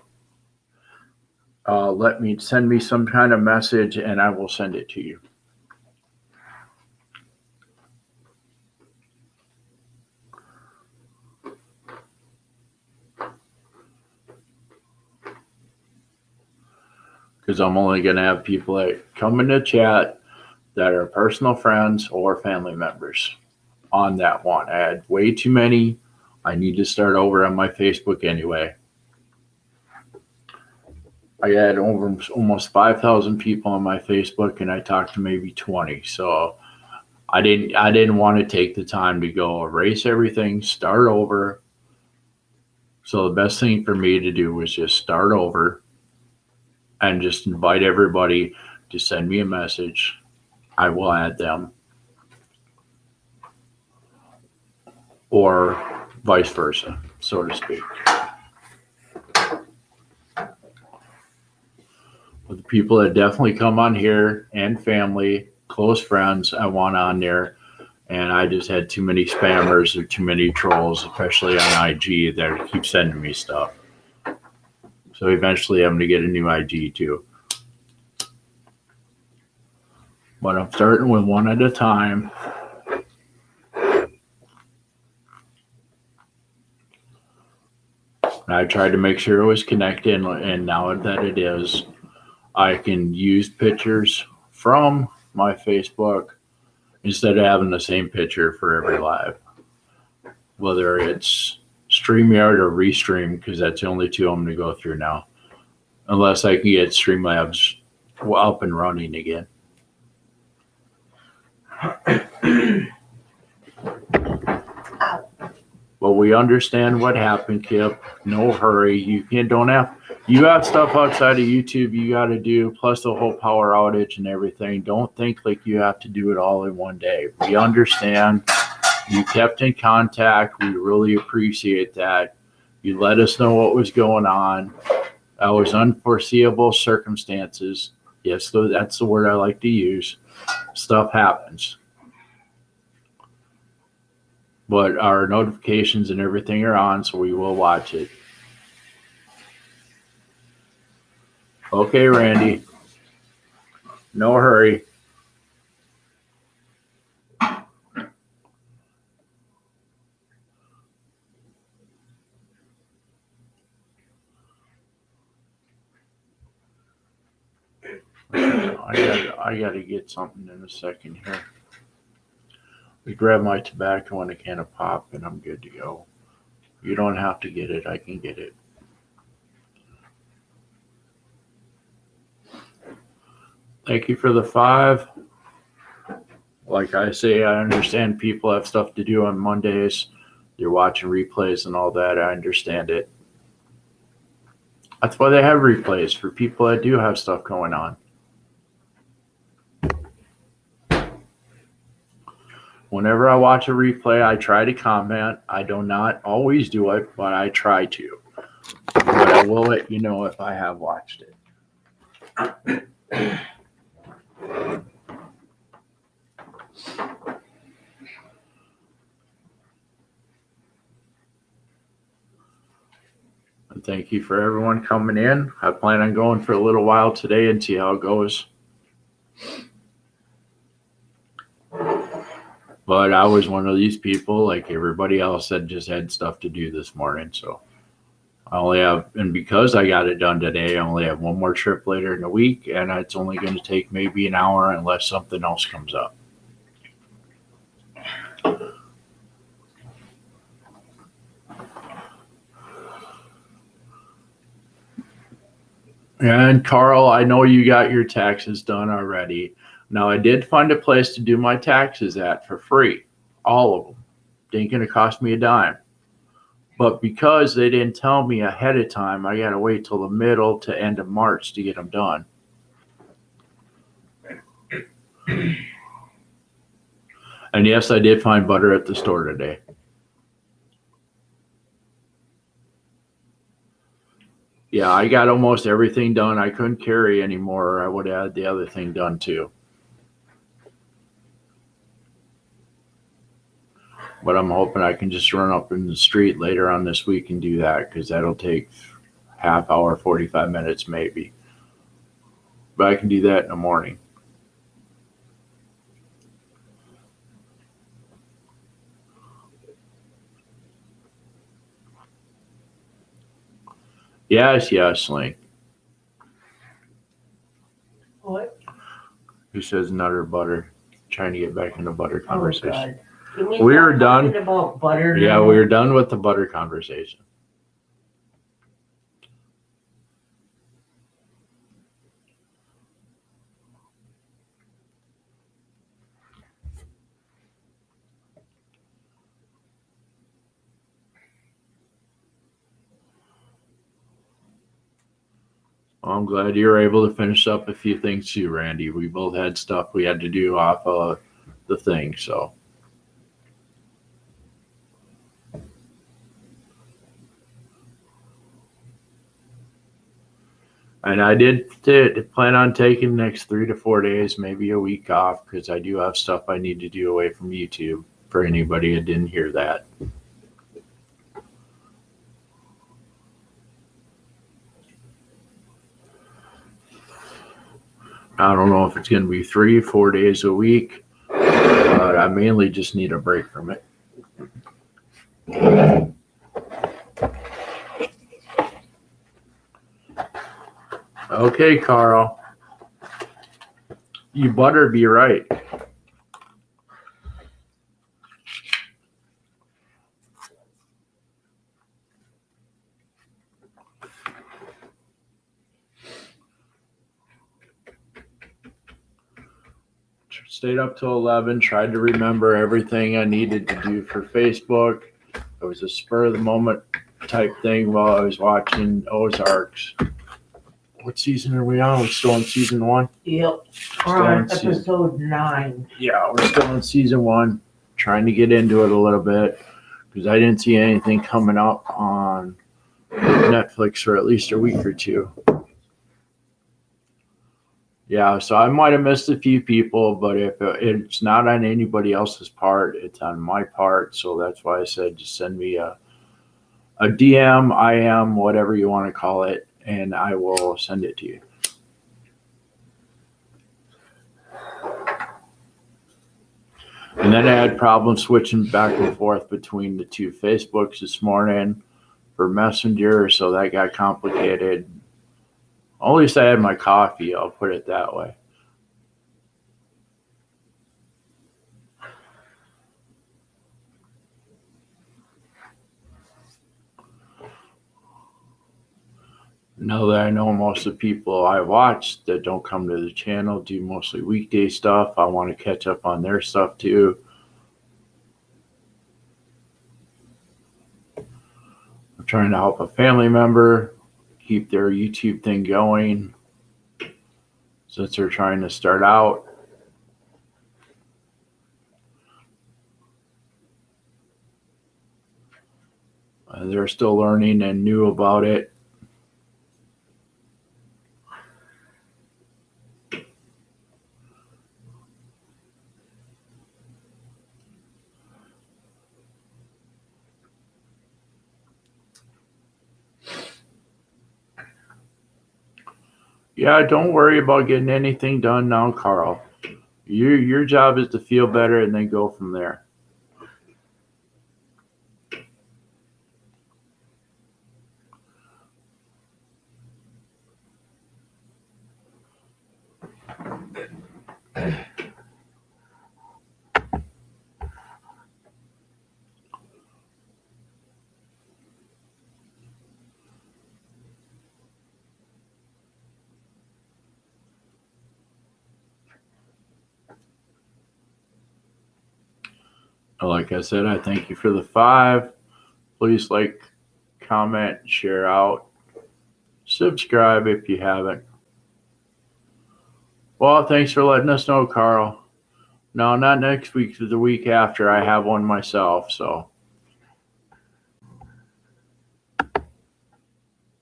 send me some kind of message and I will send it to you. Because I'm only going to have people that come in the chat that are personal friends or family members on that one. I had way too many. I need to start over on my Facebook anyway. I had over almost 5,000 people on my Facebook, and I talked to maybe 20. So I didn't want to take the time to go erase everything, start over. So the best thing for me to do was just start over and just invite everybody to send me a message. I will add them. Or vice versa, so to speak. But the people that definitely come on here and family, close friends, I want on there. And I just had too many spammers or too many trolls, especially on IG, that keep sending me stuff. So eventually I'm going to get a new IG too. But I'm starting with one at a time. And I tried to make sure it was connected, and now that it is, I can use pictures from my Facebook instead of having the same picture for every live. Whether it's StreamYard or Restream, because that's the only two I'm going to go through now. Unless I can get Streamlabs up and running again. But we understand what happened, Kip. No hurry. You have stuff outside of YouTube you got to do, plus the whole power outage and everything. Don't think like you have to do it all in one day. We understand. You kept in contact. We really appreciate that. You let us know what was going on. That was unforeseeable circumstances. Yes, that's the word I like to use. Stuff happens. But our notifications and everything are on, so we will watch it. Okay, Randy. No hurry. I gotta get something in a second here. We grab my tobacco and a can of pop, and I'm good to go. You don't have to get it. I can get it. Thank you for the 5. Like I say, I understand people have stuff to do on Mondays. They're watching replays and all that. I understand it. That's why they have replays, for people that do have stuff going on. Whenever I watch a replay, I try to comment. I do not always do it, but I try to. But I will let you know if I have watched it. And thank you for everyone coming in. I plan on going for a little while today and see how it goes. But I was one of these people, like everybody else, that just had stuff to do this morning. So I only have, and because I got it done today, I only have one more trip later in the week, and it's only going to take maybe an hour unless something else comes up. And Carl, I know you got your taxes done already. Now, I did find a place to do my taxes at for free. All of them. Ain't going to cost me a dime. But because they didn't tell me ahead of time, I got to wait till the middle to end of March to get them done. And yes, I did find butter at the store today. Yeah, I got almost everything done. I couldn't carry anymore, or I would have had the other thing done too. But I'm hoping I can just run up in the street later on this week and do that, because that'll take half hour, 45 minutes maybe. But I can do that in the morning. Yes, Link. What? Who says nutter butter? Trying to get back in the butter conversation. God. Can we We're stop done. talking about butter Yeah, now? we're done with the butter conversation. Well, I'm glad you were able to finish up a few things too, Randy. We both had stuff we had to do off of the thing, so. And I did plan on taking the next 3 to 4 days, maybe a week off, because I do have stuff I need to do away from YouTube, for anybody that didn't hear that. I don't know if it's going to be 3, 4 days a week, but I mainly just need a break from it. Okay, Carl. You better be right. Stayed up till 11, tried to remember everything I needed to do for Facebook. It was a spur of the moment type thing while I was watching Ozarks. What season are we on? We're still in season 1? Yep. Still We're on in season- episode 9. Yeah, we're still in season 1. Trying to get into it a little bit because I didn't see anything coming up on Netflix for at least a week or two. Yeah, so I might have missed a few people, but if it's not on anybody else's part, it's on my part. So that's why I said just send me a DM, IM, whatever you want to call it, and I will send it to you. And then I had problems switching back and forth between the two Facebooks this morning for Messenger, so that got complicated. At least I had my coffee, I'll put it that way. Now that I know most of the people I watch that don't come to the channel do mostly weekday stuff, I want to catch up on their stuff too. I'm trying to help a family member keep their YouTube thing going since they're trying to start out. They're still learning and new about it. Yeah, don't worry about getting anything done now, Carl. Your job is to feel better and then go from there. Like I said, I thank you for the 5. Please like, comment, share out. Subscribe if you haven't. Well, thanks for letting us know, Carl. No, not next week, the week after. I have one myself, so.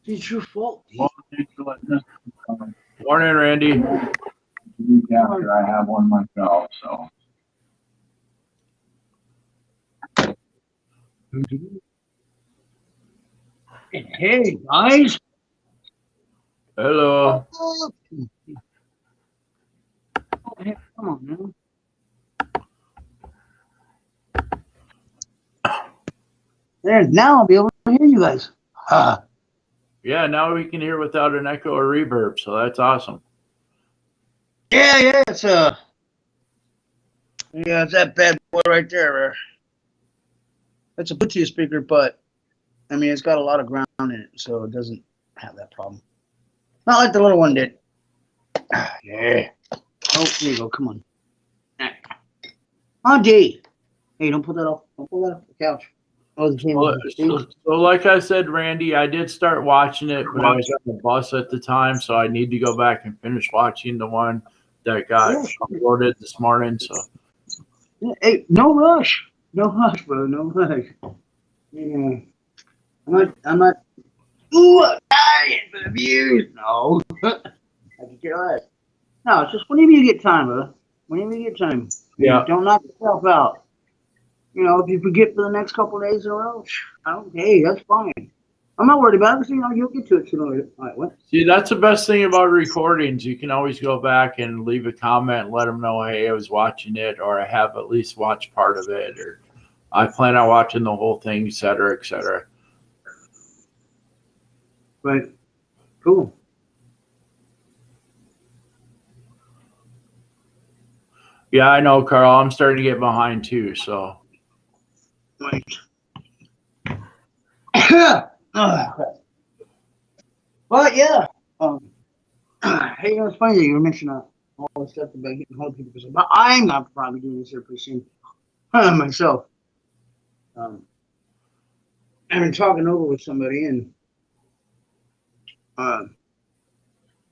It's your fault. Well, thanks for letting us know. Morning, Randy. The week after, I have one myself, so. Hey, guys. Hello. Oh, hey, come on, man. There, now I'll be able to hear you guys. Yeah, now we can hear without an echo or reverb, so that's awesome. Yeah, it's that bad boy right there. It's a Bluetooth speaker, but I mean, it's got a lot of ground in it, so it doesn't have that problem. Not like the little one did. Yeah. Oh, there you go. Come on. Oh, D. Hey, don't pull that off. Don't pull that off the couch. Oh, the camera. So like I said, Randy, I did start watching it, but I was on the bus at the time, so I need to go back and finish watching the one that got uploaded this morning. So, Hey, no rush. No rush, bro. No rush. Yeah. I'm not. Ooh, I'm dying for the views. No. I can care less. No, it's just whenever you get time, bro. Whenever you get time. Yeah. Don't knock yourself out. You know, if you forget for the next couple of days in a row, hey, that's fine. I'm not worried about it because, you know, you'll get to it sooner or later. All right, what? See, that's the best thing about recordings. You can always go back and leave a comment and let them know, hey, I was watching it, or I have at least watched part of it, or I plan on watching the whole thing, et cetera, et cetera. Right. Cool. Yeah, I know, Carl. I'm starting to get behind too, so. Right. But yeah, hey, you know, it's funny that you were mentioning all the stuff about getting hold of people. But I'm not probably doing this here pretty soon myself. I've been talking over with somebody, and I'm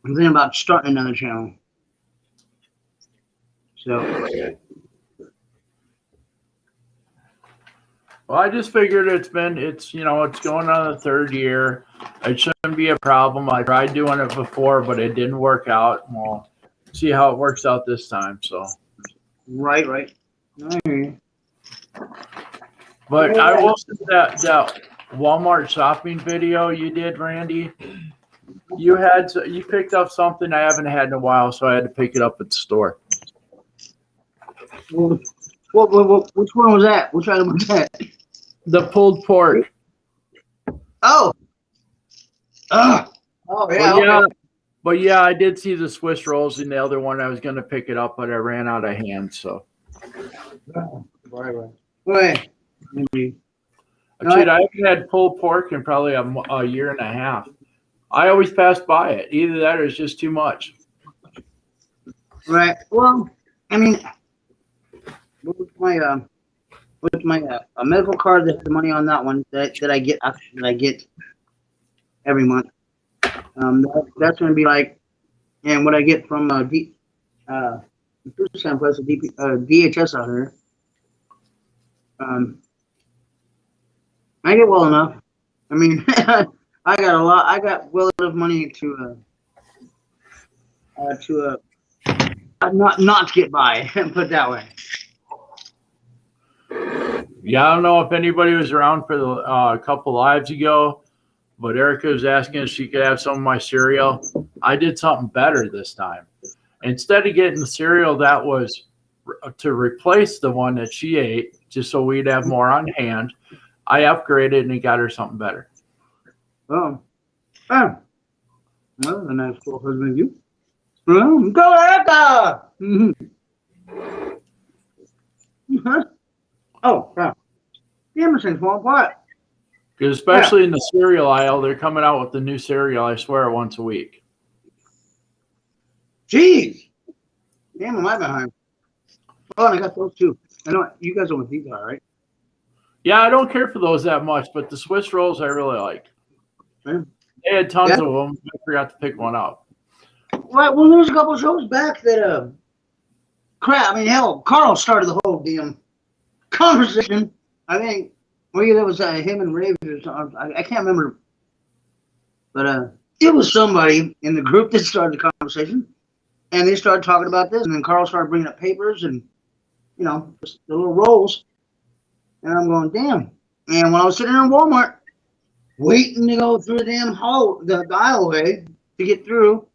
thinking about starting another channel. So, Well, I just figured it's going on the third year. It shouldn't be a problem. I tried doing it before, but it didn't work out. We'll see how it works out this time. So, right. I hear you. but I will say that Walmart shopping video you did, Randy. You picked up something I haven't had in a while, so I had to pick it up at the store. Well, which one was that? Which item was that? The pulled pork. Oh. Oh, yeah. But yeah, I did see the Swiss rolls in the other one. I was going to pick it up, but I ran out of hands. So, Right. Wait. Maybe. Dude, I haven't had pulled pork in probably a year and a half. I always pass by it. Either that or it's just too much. Right. Well, I mean, with my medical card, that has the money on that one that I get every month. That's going to be like, and what I get from DHS out here. I get well enough. I mean, I got well enough money to not to get by. Put it that way. Yeah, I don't know if anybody was around for the couple lives ago, but Erica was asking if she could have some of my cereal. I did something better this time. Instead of getting the cereal that was to replace the one that she ate, just so we'd have more on hand, I upgraded and got her something better. Oh. Well, a nice cool husband you. Go Erica! Huh? Oh, wow. The Emerson's falling apart. Because especially in the cereal aisle, they're coming out with the new cereal, I swear, once a week. Jeez. Damn, am I behind? Oh, and I got those too. I know you guys know what these are, right? Yeah, I don't care for those that much, but the Swiss rolls I really like. Yeah. They had tons of them. I forgot to pick one up. Right. Well, there's a couple of shows back that, crap. I mean, hell, Carl started the whole damn conversation. I think, maybe that was him and Raven or something. I can't remember. But it was somebody in the group that started the conversation. And they started talking about this. And then Carl started bringing up papers and, just the little rolls. And I'm going, damn. And when I was sitting in Walmart, waiting to go through the damn the aisleway to get through,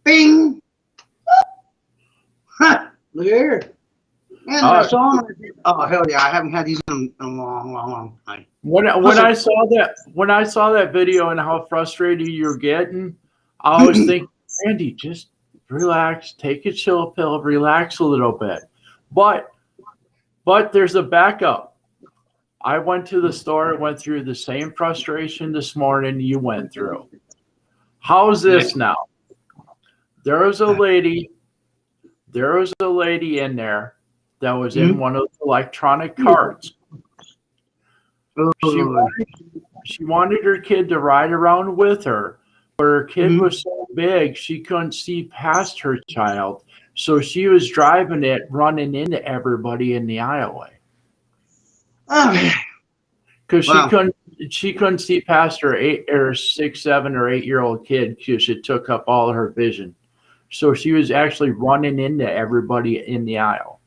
bing! Ha! Look at here. And I saw him. Oh, hell yeah. I haven't had these in a long time. When I saw that video and how frustrated you're getting, I was thinking, Randy, just relax, take a chill pill, relax a little bit. But there's a backup. I went to the store and went through the same frustration this morning you went through. How's this now? There was a lady in there that was in one of those electronic carts. She wanted her kid to ride around with her, but her kid was so big she couldn't see past her child. So she was driving it, running into everybody in the aisleway. Because she couldn't see past her 6, 7, or 8-year-old kid because it took up all of her vision. So she was actually running into everybody in the aisle.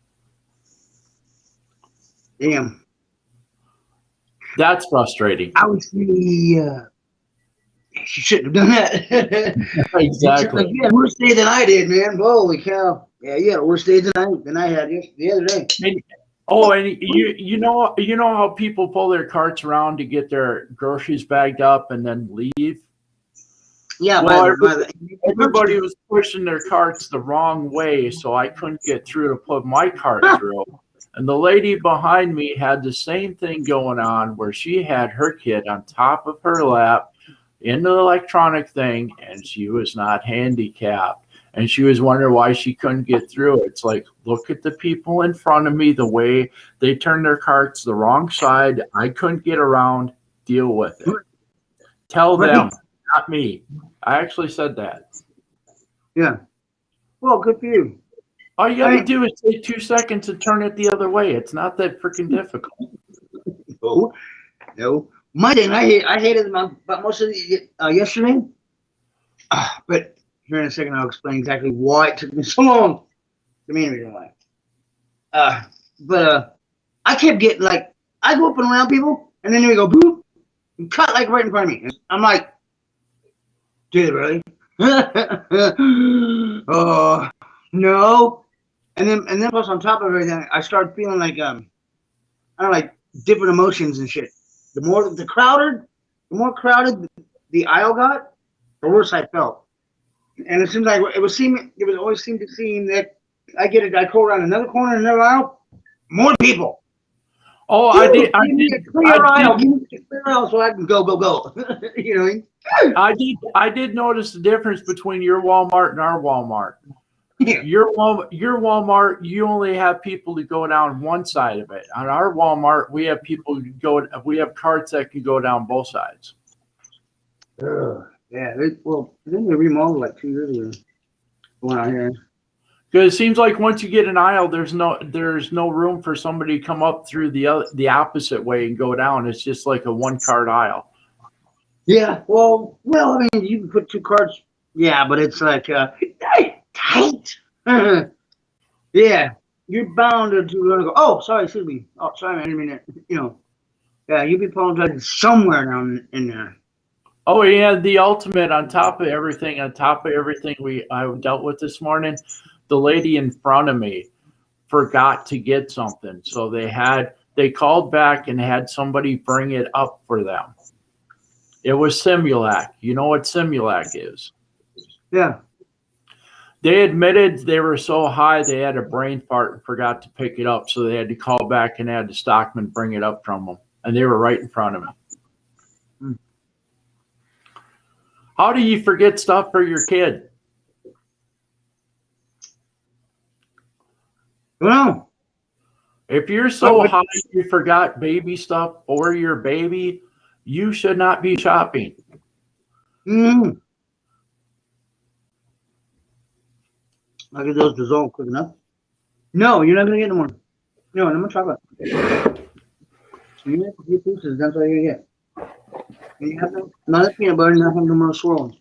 Damn. That's frustrating. I would say she shouldn't have done that. Exactly. You had a worse day than I did, man. Holy cow. Yeah, you had a worse day than I had the other day. And you know how people pull their carts around to get their groceries bagged up and then leave? Yeah, well, everybody was pushing their carts the wrong way, so I couldn't get through to put my cart through. And the lady behind me had the same thing going on where she had her kid on top of her lap in the electronic thing, and she was not handicapped. And she was wondering why she couldn't get through. It's like, look at the people in front of me, the way they turned their carts the wrong side. I couldn't get around. Deal with it. Tell Right. them, not me. I actually said that. Yeah. Well, good for you. All you got to Right. do is take 2 seconds and turn it the other way. It's not that freaking difficult. No, no. My thing, I hated about most of the yesterday. But here in a second, I'll explain exactly why it took me so long. The main reason why. But I kept getting like I go up and around people, and then they go boop, and cut like right in front of me. I'm like, did it really? Oh no! And then plus on top of everything, I started feeling like I don't know, like different emotions and shit. The more crowded the aisle got, the worse I felt. And it seems like it would always seem to seem that I go around another corner, another aisle, more people. Oh, Give I me did, a clear aisle. Give me a clear aisle so I can go. You know what I mean? I did notice the difference between your Walmart and our Walmart. Yeah. Your Walmart, you only have people to go down one side of it. On our Walmart, we have we have carts that can go down both sides. Yeah. Then they remodeled like 2 years ago. Going out here. Because it seems like once you get an aisle, there's no room for somebody to come up through the opposite way and go down. It's just like a 1-cart aisle. Yeah. Well. I mean, you can put 2 carts. Yeah, but it's like tight. Yeah. You're bound to go. Oh, sorry. Excuse me. Oh, sorry, man. I didn't mean that. You know. Yeah, you'd be apologizing somewhere down in there. Oh yeah, the ultimate on top of everything I dealt with this morning, the lady in front of me forgot to get something. So they called back and had somebody bring it up for them. It was Simulac. You know what Simulac is? Yeah. They admitted they were so high they had a brain fart and forgot to pick it up. So they had to call back and had the stockman bring it up from them. And they were right in front of me. How do you forget stuff for your kid? Well, If you're so high you forgot baby stuff for your baby, you should not be shopping. I get those dissolved quick enough. No, you're not gonna get no more. No, no more chocolate. You get a few pieces. That's all you get. And you have not peanut butter. You have no more swirls.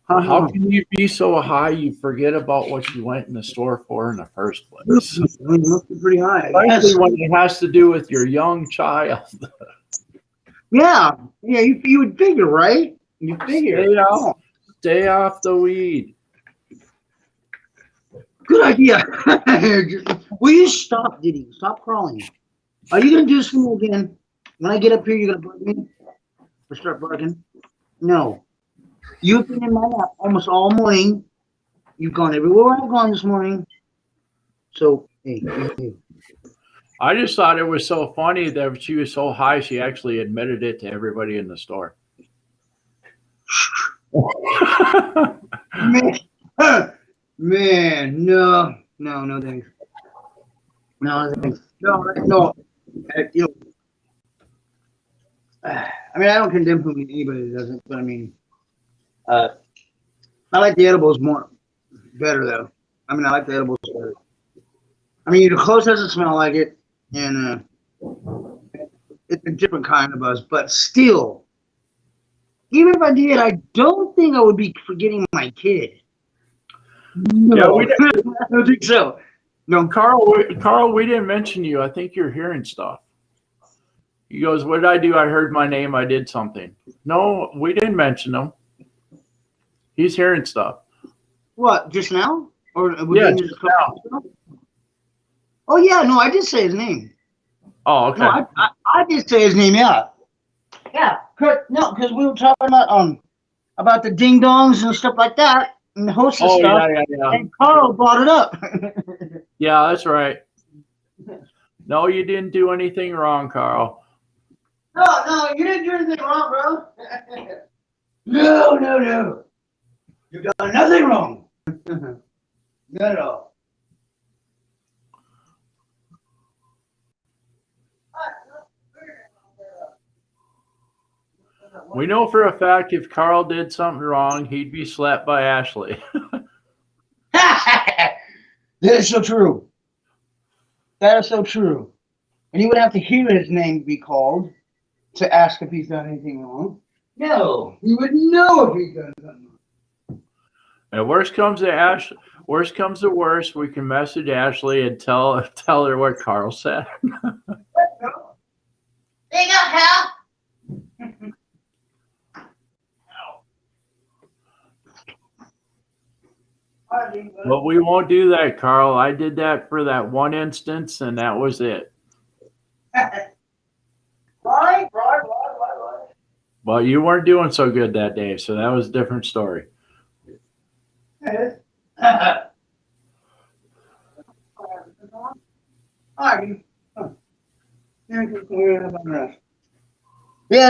How can you be so high you forget about what you went in the store for in the first place? I mean, it must be pretty high. Especially when it has to do with your young child. Yeah. You would figure, right? You figure. Stay off the weed. Good idea. Will you stop, Diddy? Stop crawling. Are you gonna do this for me again? When I get up here, you're gonna bark me or start barking? No. You've been in my lap almost all morning. You've gone everywhere I've gone this morning. So, hey. I just thought it was so funny that she was so high she actually admitted it to everybody in the store. Man, no, thanks. No, thanks. No. You know, I mean, I don't condemn anybody that doesn't, but I mean, I like the edibles better though. I mean, I like the edibles better. I mean, the clothes doesn't smell like it, and it's a different kind of buzz, but still, even if I did, I don't think I would be forgetting my kid. No, Yeah, I don't think so. No, Carl, we didn't mention you. I think you're hearing stuff. He goes, what did I do? I heard my name. I did something. No, we didn't mention him. He's hearing stuff. what, just now? Or Yeah, just now. Oh, yeah, no, I did say his name. Oh, okay. No, I did say his name, yeah. Yeah, because we were talking about the ding dongs and stuff like that, and the hostess stuff. Yeah. And Carl brought it up. Yeah, that's right. No, you didn't do anything wrong, Carl. No, you didn't do anything wrong, bro. No. You done nothing wrong. Not at all. We know for a fact if Carl did something wrong, he'd be slapped by Ashley. That is so true. That is so true. And he would have to hear his name be called to ask if he's done anything wrong. No, he would know if he's done something wrong. And worst comes to worst, we can message Ashley and tell her what Carl said. There you go, Hal. But we won't do that, Carl. I did that for that one instance, and that was it. Right. But you weren't doing so good that day, so that was a different story. Yeah,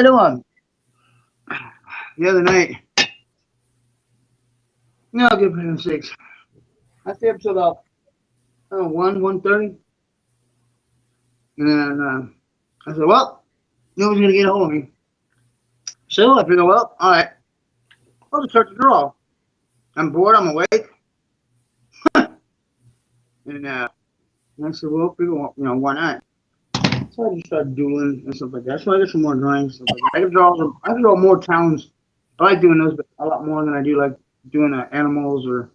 no one. The other night, no, good for heaven's sakes. I stayed up till about 1:30. And then I said, well, nobody's going to get a hold of me. So I figured, well, all right, I'll just start to draw. I'm bored, I'm awake. And I said, well, figure, why not? So I just started doodling and stuff like that. So I got some more drawings. Stuff like that. I can draw more towns. I like doing those, but a lot more than I do like doing animals or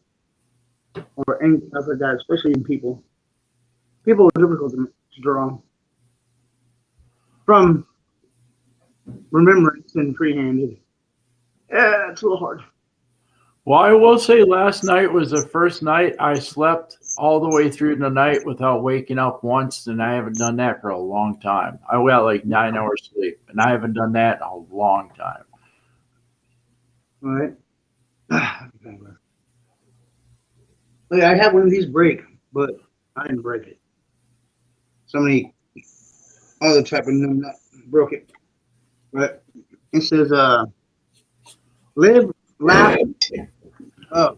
any stuff like that, especially in people. People are difficult to draw from remembrance and freehanded. Yeah, it's a little hard. Well, I will say last night was the first night I slept all the way through the night without waking up once, and I haven't done that for a long time. I got like 9 hours sleep, and I haven't done that in a long time. All right. I had one of these break, but I didn't break it. Somebody, other type of nut broke it. But it says, live, laugh. Oh.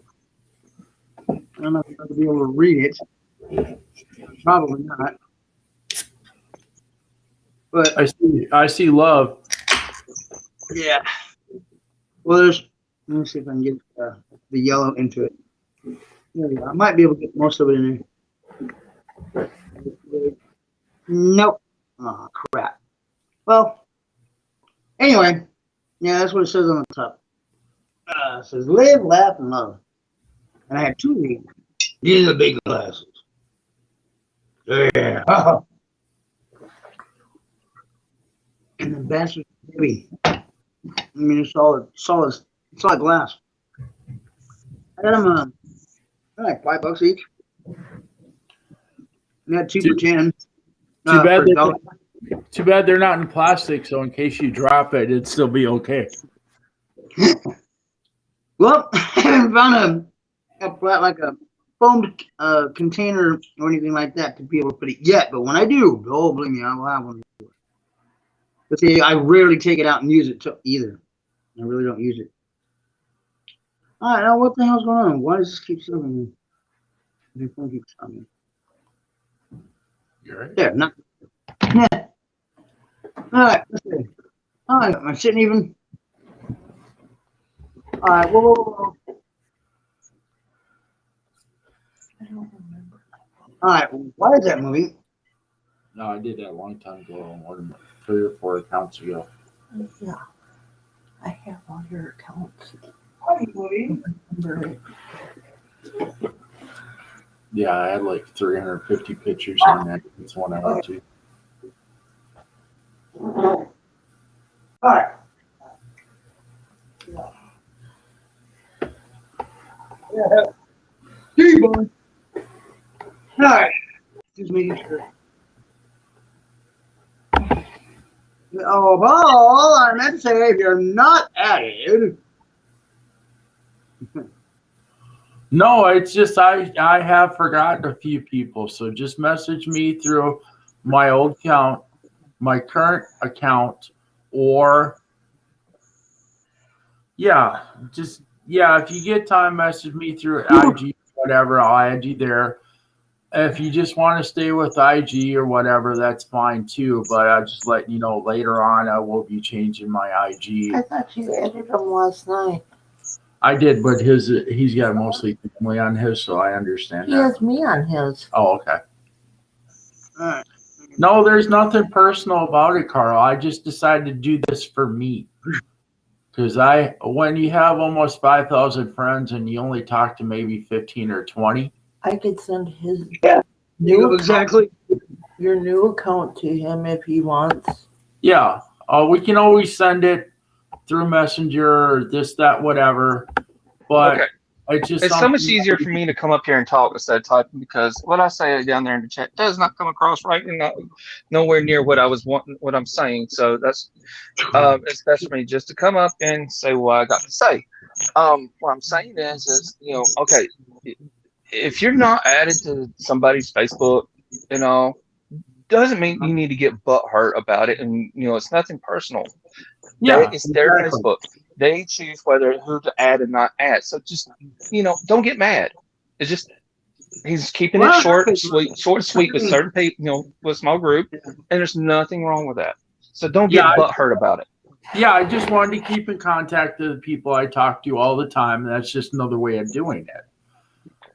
I don't know if I'll be able to read it. Probably not. But I see love. yeah. Well, let me see if I can get the yellow into it. There we go. I might be able to get most of it in there. Nope. Oh, crap. Well, anyway, yeah, that's what it says on the top. It says live, laugh, and love. And I had two of these. These are the big glasses. Yeah. And the bastard's heavy. I mean, it's solid glass. I got them like $5 each. And that 2 for 10. Too bad they're not in plastic, so in case you drop it, it'd still be okay. Well, I haven't found a foamed container or anything like that to be able to put it yet. But when I do, oh, believe me, I will have one. But see, I rarely take it out and use it either. I really don't use it. All right, now what the hell's going on? Why does this keep stopping me? The phone keeps stopping me. You're right. There, not. Yeah. All right, let's see. All right, am I sitting even? All right, whoa. I don't remember. All right, why is that moving? No, I did that a long time ago, more than 3 or 4 accounts ago. Yeah. I have all your accounts. Why is it moving? Remember it. Yeah, I had like 350 pictures on that. It's one I went to. All right. Yeah. T-bone. All right. Just making sure. Oh, Paul, I meant to say if you're not added. No, it's just I have forgotten a few people. So just message me through my old account, my current account, or if you get time, message me through IG, whatever. I'll add you there. If you just want to stay with IG or whatever, that's fine too. But I'll just let you know later on I will be changing my IG. I thought you added him last night. I did, but he's got mostly family on his, so I understand He that. has me on his. Oh, okay. All right. No, there's nothing personal about it, Carl. I just decided to do this for me. Because when you have almost 5,000 friends and you only talk to maybe 15 or 20. I could send his You new know exactly. your new account to him if he wants. Yeah. We can always send it through Messenger or this, that, whatever. But Okay. it's just It's so something much easier for me to come up here and talk instead of typing because what I say down there in the chat does not come across right and nowhere near what I was wanting, what I'm saying. So that's it's best for me just to come up and say what I got to say. What I'm saying is okay, if you're not added to somebody's Facebook, doesn't mean you need to get butthurt about it, and it's nothing personal. Yeah. It's their exactly. Facebook. They choose who to add and not add. So just don't get mad. It's just he's keeping it short and sweet with certain people, with a small group, and there's nothing wrong with that. So don't get butthurt about it. Yeah, I just wanted to keep in contact with the people I talk to all the time. That's just another way of doing it.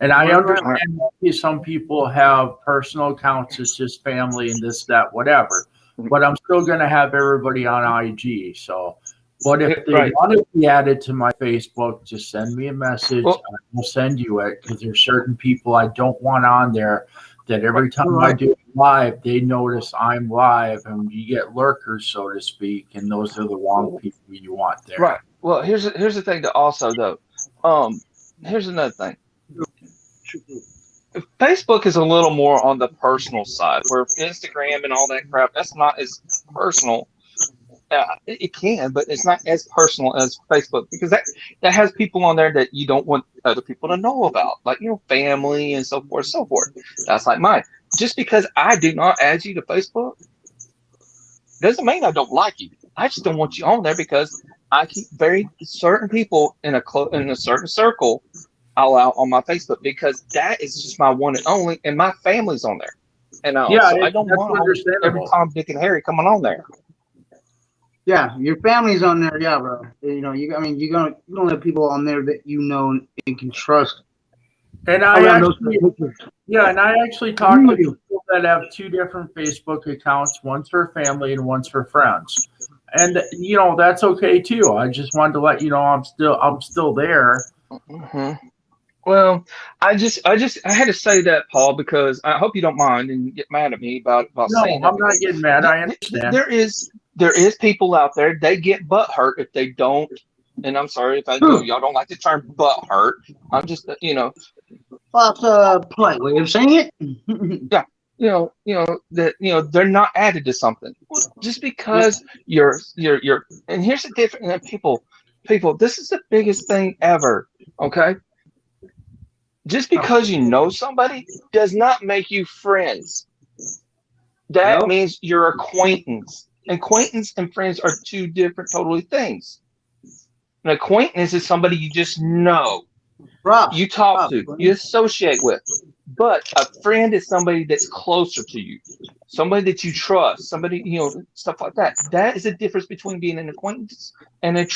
And I understand that some people have personal accounts, it's just family and this, that, whatever. But I'm still going to have everybody on IG. So, but if they want to be added to my Facebook, just send me a message. I will send you it because there's certain people I don't want on there that every time I do live, they notice I'm live and you get lurkers, so to speak. And those are the wrong people you want there. Right. Well, here's the thing that also though, here's another thing. Facebook is a little more on the personal side, where Instagram and all that crap, that's not as personal. It can, but it's not as personal as Facebook because that has people on there that you don't want other people to know about, like family and so forth. That's like mine. Just because I do not add you to Facebook doesn't mean I don't like you. I just don't want you on there because I keep very certain people in a certain circle I'll out on my Facebook because that is just my one and only, and my family's on there. And I don't want every Tom, Dick, and Harry coming on there. Yeah, your family's on there, yeah, bro. You don't have people on there that you know and can trust. And I actually talk to people that have two different Facebook accounts, one's for family and one's for friends. And that's okay too. I just wanted to let you know I'm still there. Mm-hmm. Well, I had to say that, Paul, because I hope you don't mind and get mad at me about saying that. No, I'm not getting mad. I understand. There is people out there, they get butt hurt if they don't, and I'm sorry if I do. Y'all don't like the term butt hurt. I'm just, Well, it's a polite way of saying it. Yeah. They're not added to something. Just because you're and here's the difference, people, this is the biggest thing ever, okay? Just because you know somebody does not make you friends. That means you're acquaintance. Acquaintance and friends are two different totally things. An acquaintance is somebody you just know. You talk to, you associate with. But a friend is somebody that's closer to you. Somebody that you trust. Somebody, stuff like that. That is the difference between being an acquaintance and a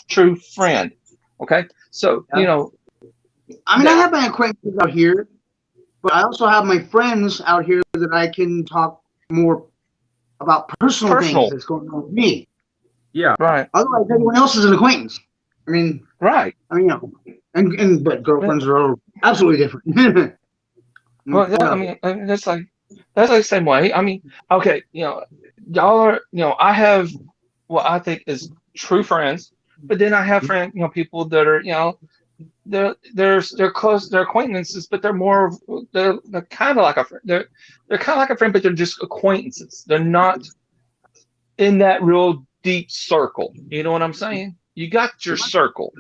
true friend. Okay? So, I have my acquaintances out here, but I also have my friends out here that I can talk more about personal things that's going on with me. Yeah. Right. Otherwise, everyone else is an acquaintance. Right. But girlfriends are absolutely different. Well, yeah, that's like the same way. Okay, y'all are, I have what I think is true friends, but then I have friends, people that are, they're close, they're acquaintances, but they're kind of like a friend. They're kind of like a friend, but they're just acquaintances. They're not in that real deep circle. You know what I'm saying? You got your circle,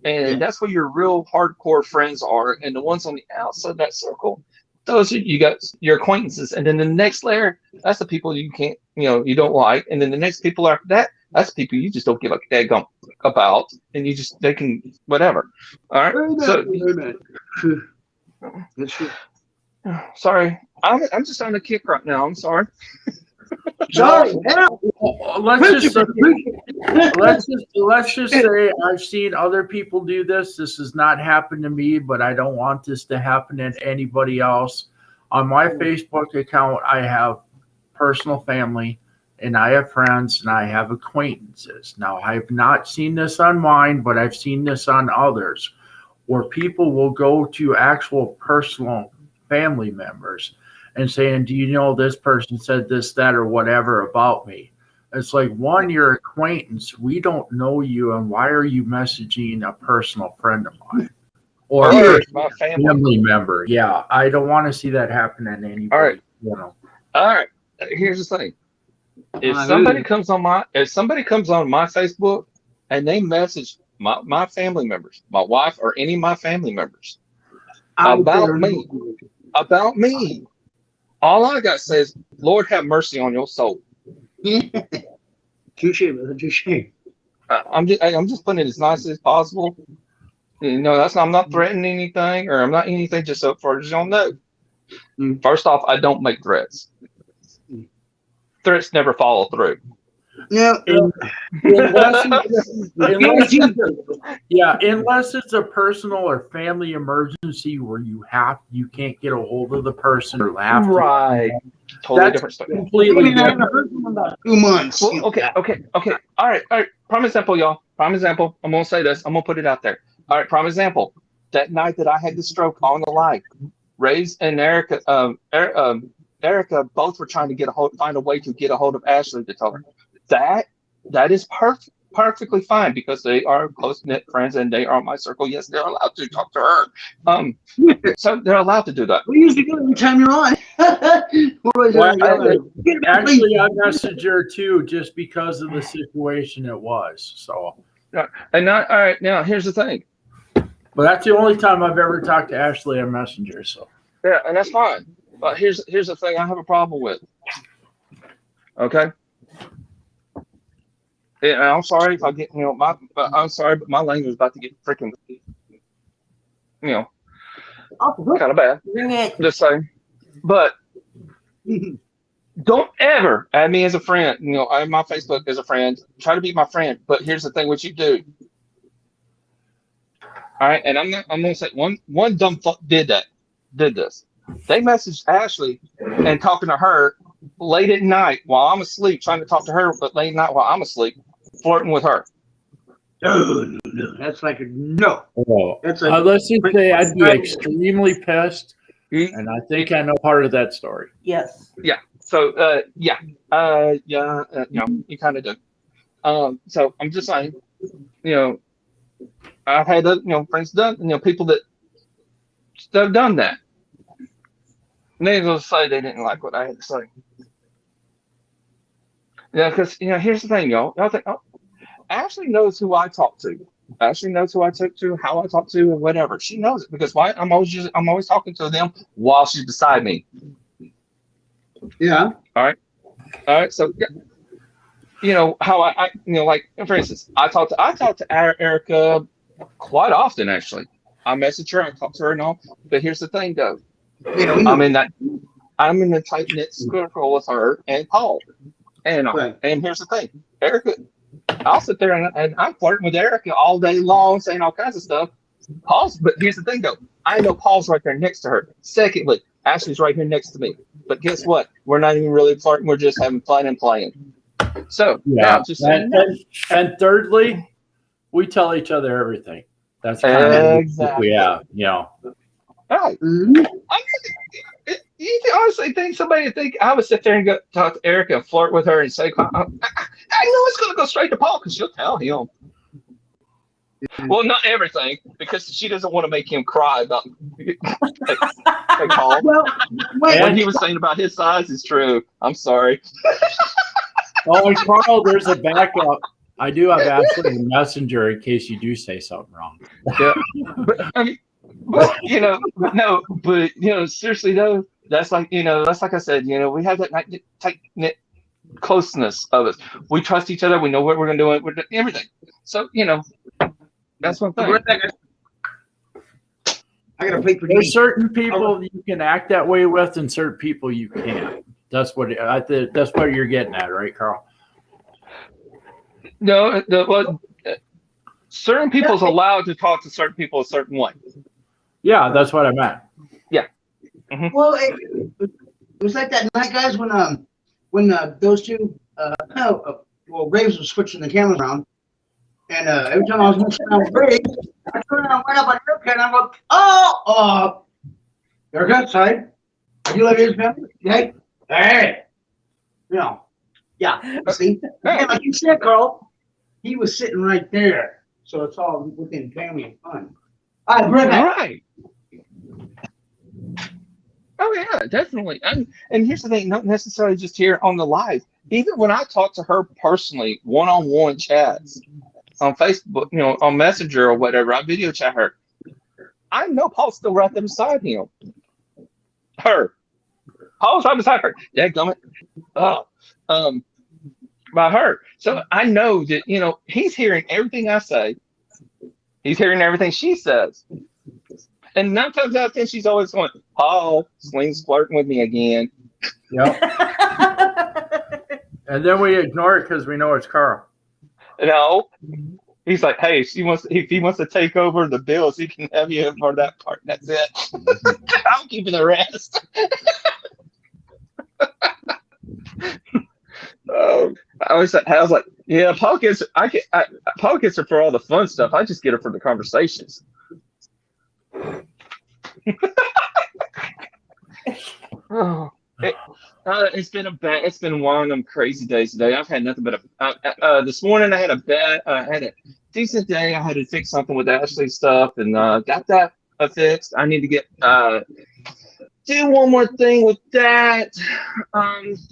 and that's where your real hardcore friends are, and the ones on the outside of that circle, those are you got your acquaintances, and then the next layer, that's the people you can't, you don't like, and then the next people after that, that's people you just don't give a daggum about, and they can whatever. All right, That's true. Sorry, I'm just on a kick right now. I'm sorry. Sorry, help. Let's just say I've seen other people do this. This has not happened to me, but I don't want this to happen to anybody else. On my Facebook account, I have personal family, and I have friends, and I have acquaintances. Now, I've not seen this on mine, but I've seen this on others, where people will go to actual personal family members and saying, do you know this person said this, that, or whatever about me? It's like, one, your acquaintance, we don't know you, and why are you messaging a personal friend of mine? Or Or a my family. family member. Yeah, I don't want to see that happen to anybody. All right. You know. All right. Here's the thing. If I somebody really- comes on my Facebook and they message my family members, my wife or any of my family members about me, all I got says, Lord have mercy on your soul. Touche, brother, touche. I'm just putting it as nice as possible. You know, I'm not threatening anything, or I'm not anything. Just so far as y'all know. First off, I don't make threats. Threats never follow through. No, Unless it's a personal or family emergency where you can't get a hold of the person or have to. Right. Totally That's different stuff. completely I haven't different. heard from him about 2 months. Well, okay. All right. Prime example, y'all. Prime example. I'm gonna say this. I'm gonna put it out there. All right. Prime example. That night that I had the stroke on the live, Ray's and Erica, Erica both were trying to find a way to get a hold of Ashley to tell her that is perfectly fine because they are close knit friends and they are in my circle. Yes, they're allowed to talk to her. So they're allowed to do that. We usually do it every time you're on. Actually, I messaged her too, just because of the situation it was. So, And now, all right. Now here's the thing. but that's the only time I've ever talked to Ashley on Messenger. So, Yeah, and that's fine. But here's the thing I have a problem with. Okay. Yeah, and I'm sorry if I get I'm sorry, but my language is about to get freaking kind of bad. Bring it. Just saying. But don't ever add me as a friend. I have my Facebook as a friend. Try to be my friend. But here's the thing: what you do. All right, and I'm gonna say one dumb fuck did this. They messaged Ashley and talking to her late at night while I'm asleep, trying to talk to her, but late at night while I'm asleep, flirting with her. No. That's like a no. That's a let's just say I'd be extremely pissed, Mm. and I think I know part of that story. Yes. So you kind of do. So I'm just saying, I've had friends done, people that have done that. Needless to say, they didn't like what I had to say. Yeah, because here's the thing, y'all. Y'all think, Ashley knows who I talk to. Ashley knows who I talk to, how I talk to, and whatever. She knows it because why? I'm always talking to them while she's beside me. yeah. All right. So, how I like for instance, I talk to Erica quite often. Actually, I message her, I talk to her and all. But here's the thing, though. Yeah, I'm in the tight knit circle with her and Paul. And Right. and here's the thing, Erica. I'll sit there and I'm flirting with Erica all day long, saying all kinds of stuff. But here's the thing, though. I know Paul's right there next to her. Secondly, Ashley's right here next to me. But guess what? We're not even really flirting. We're just having fun and playing. So Yeah, now, just saying and thirdly, we tell each other everything. That's kind of Exactly. yeah. Right. Mhm. You can honestly think somebody would think I would sit there and go talk to Erica and flirt with her and say, I know it's going to go straight to Paul because she'll tell him. Well, not everything, because she doesn't want to make him cry about hey, Paul. Well, wait. What he was saying about his size is true. I'm sorry. Oh, and Carl, there's a backup. I do have Ashley in Messenger in case you do say something wrong. Yeah. But seriously though, that's like I said, we have that tight knit closeness of us. We trust each other. We know what we're going to do. We're doing everything. So, that's one thing. I gotta pay for There's these. certain people you can act that way with, and certain people you can't. That's what that's what you're getting at, right, Carl? No, certain people's allowed to talk to certain people a certain way. Yeah, that's what I meant. Well, it was like that night, guys, when those two, Graves was switching the cameras around, and every time I was messing around with Graves, I turned around right up on Erica, and I'm like, Erica, sorry, are you like his family? Hey, yeah, see, and like you said, Carl, he was sitting right there, so it's all within family and fun. All right, bring it. Right. Oh yeah, definitely. And here's the thing, not necessarily just here on the live. Even when I talk to her personally, one-on-one chats on Facebook, on Messenger or whatever, I video chat her. I know Paul's still right there beside him. Paul's right beside her. Dadgummit. By her. So I know that, he's hearing everything I say. He's hearing everything she says. And 9 times out of 10, she's always going, Paul, Sling's flirting with me again. Yep. And then we ignore it because we know it's Carl. No. He's like, hey, if he wants to take over the bills, he can have you for that part. That's it. I'm keeping the rest. I was like, yeah, Paul gets her for all the fun stuff. I just get her for the conversations. It's been one of them crazy days today. I've had nothing but this morning I had a decent day. I had to fix something with Ashley's stuff and got that fixed. I need to get do one more thing with that.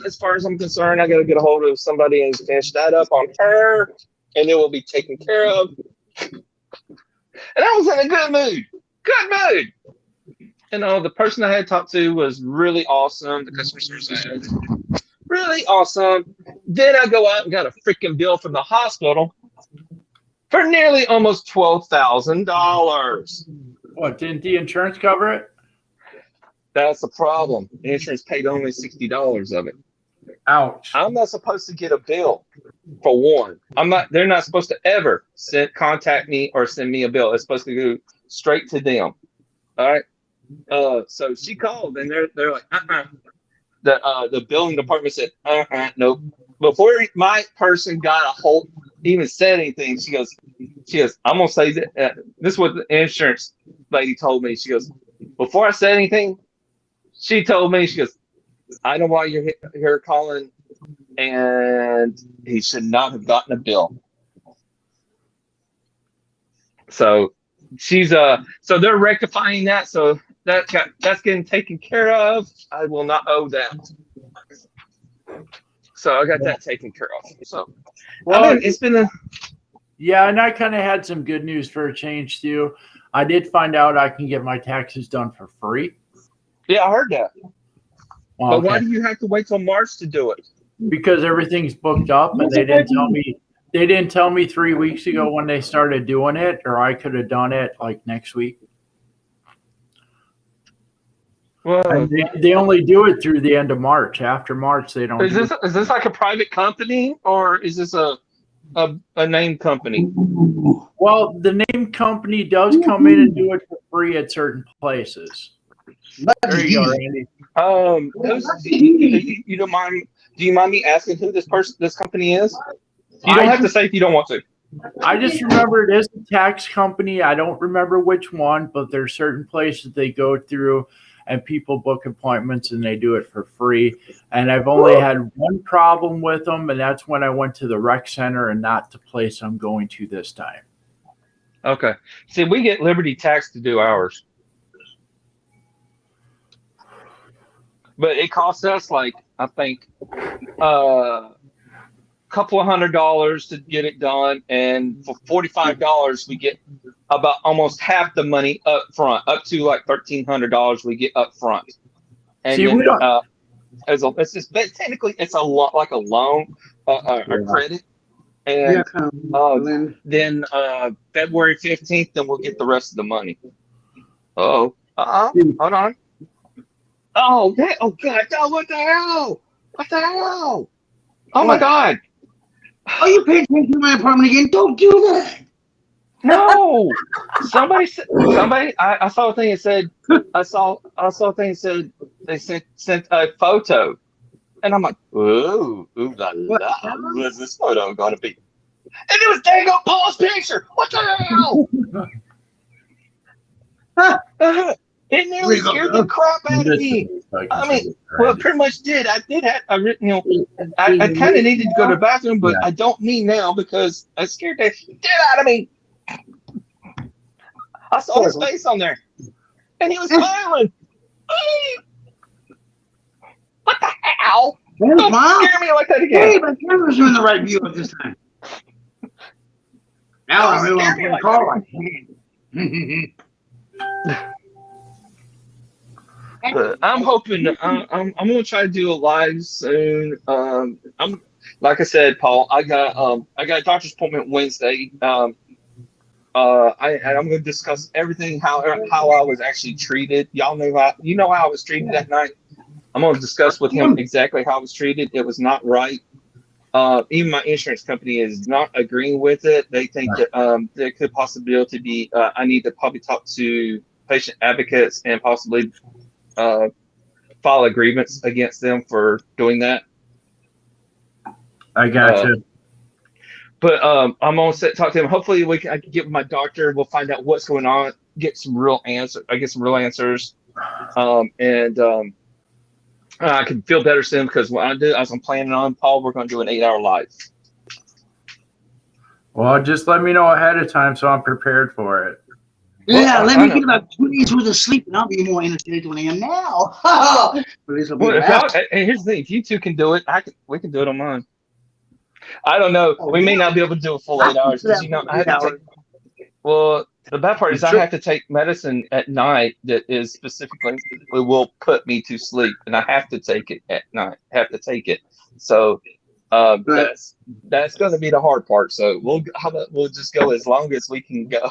As far as I'm concerned, I got to get a hold of somebody and finish that up on her, and it will be taken care of. And I was in a good mood. And the person I had talked to was really awesome. The customer service was really awesome. Then I go out and got a freaking bill from the hospital for nearly almost $12,000. What, didn't the insurance cover it? That's the problem. The insurance paid only $60 of it. Ouch. I'm not supposed to get a bill for one. They're not supposed to ever contact me or send me a bill. It's supposed to go straight to them. All right. So she called and they're like, The billing department said, nope. Before my person got even said anything, she goes, I'm gonna say that this is what the insurance lady told me. She goes, before I said anything, she told me, she goes, I know why you're here calling, and he should not have gotten a bill. So so they're rectifying that. So that's getting taken care of. I will not owe that. So I got that taken care of. So it's been yeah, and I kind of had some good news for a change too. I did find out I can get my taxes done for free. Yeah, I heard that. Well, but why do you have to wait till March to do it? Because everything's booked up, and they didn't tell me. They didn't tell me 3 weeks ago when they started doing it, or I could have done it like next week. Well, they only do it through the end of March. After March, they don't. Is this like a private company, or is this a name company? Well, the name company does come in and do it for free at certain places. There you go, Randy. You don't mind? Do you mind me asking who this company is? You don't have to say if you don't want to. I just remember it is a tax company. I don't remember which one, but there's certain places they go through and people book appointments and they do it for free. And I've only had one problem with them, and that's when I went to the rec center and not the place I'm going to this time. Okay. See, we get Liberty Tax to do ours. But it costs us I think, couple of $100 to get it done, and for $45 we get about almost half the money up front, up to like $1,300 we get up front. And see, then, we don't. it's just technically it's a lot like a loan, a credit, and then February 15th, then we'll get the rest of the money. Oh, hold on. Oh, oh God, no, what the hell? What the hell? Oh my What? God. Oh, you paid attention to my apartment again? Don't do that. No. Somebody said, I saw a thing that said, I saw a thing that said they sent a photo. And I'm like, ooh la What? la, what's this photo gonna be? And it was dang up Paul's picture. What the hell? It nearly scared the crap out of me. I mean, well, it pretty much did. I did have, I kind of needed to go to the bathroom, but I don't need now because I scared the shit out of me. I saw his face on there, and he was smiling. What the hell? Don't Don't smile. scare me like that Hey, again. my camera's doing the right view at this time. Now I really want to play a call. But I'm hoping I'm gonna try to do a live soon. I'm like I said, Paul. I got a doctor's appointment Wednesday. I'm gonna discuss everything how I was actually treated. Y'all know how I was treated that night. I'm gonna discuss with him exactly how I was treated. It was not right. Even my insurance company is not agreeing with it. They think that there could possibly be. I need to probably talk to patient advocates and possibly file a grievance against them for doing that. I got you. But I'm gonna talk to him. Hopefully, I can get with my doctor. We'll find out what's going on. Get some real answer. I get some real answers, and I can feel better soon because what I do, as I'm planning on, Paul, we're gonna do an 8-hour live. Well, just let me know ahead of time so I'm prepared for it. Yeah, Well, let I me know. get about 2 days worth of sleep, and I'll be more energetic than I am now. But at least I'll be Well, back. and here's the thing: if you two can do it, we can do it on mine. I don't know. We may not be able to do a full 8 hours because I have to take. Well, the bad part is I have to take medicine at night that is specifically will put me to sleep, and I have to take it at night. Have to take it. So that's going to be the hard part. So how about we'll just go as long as we can go.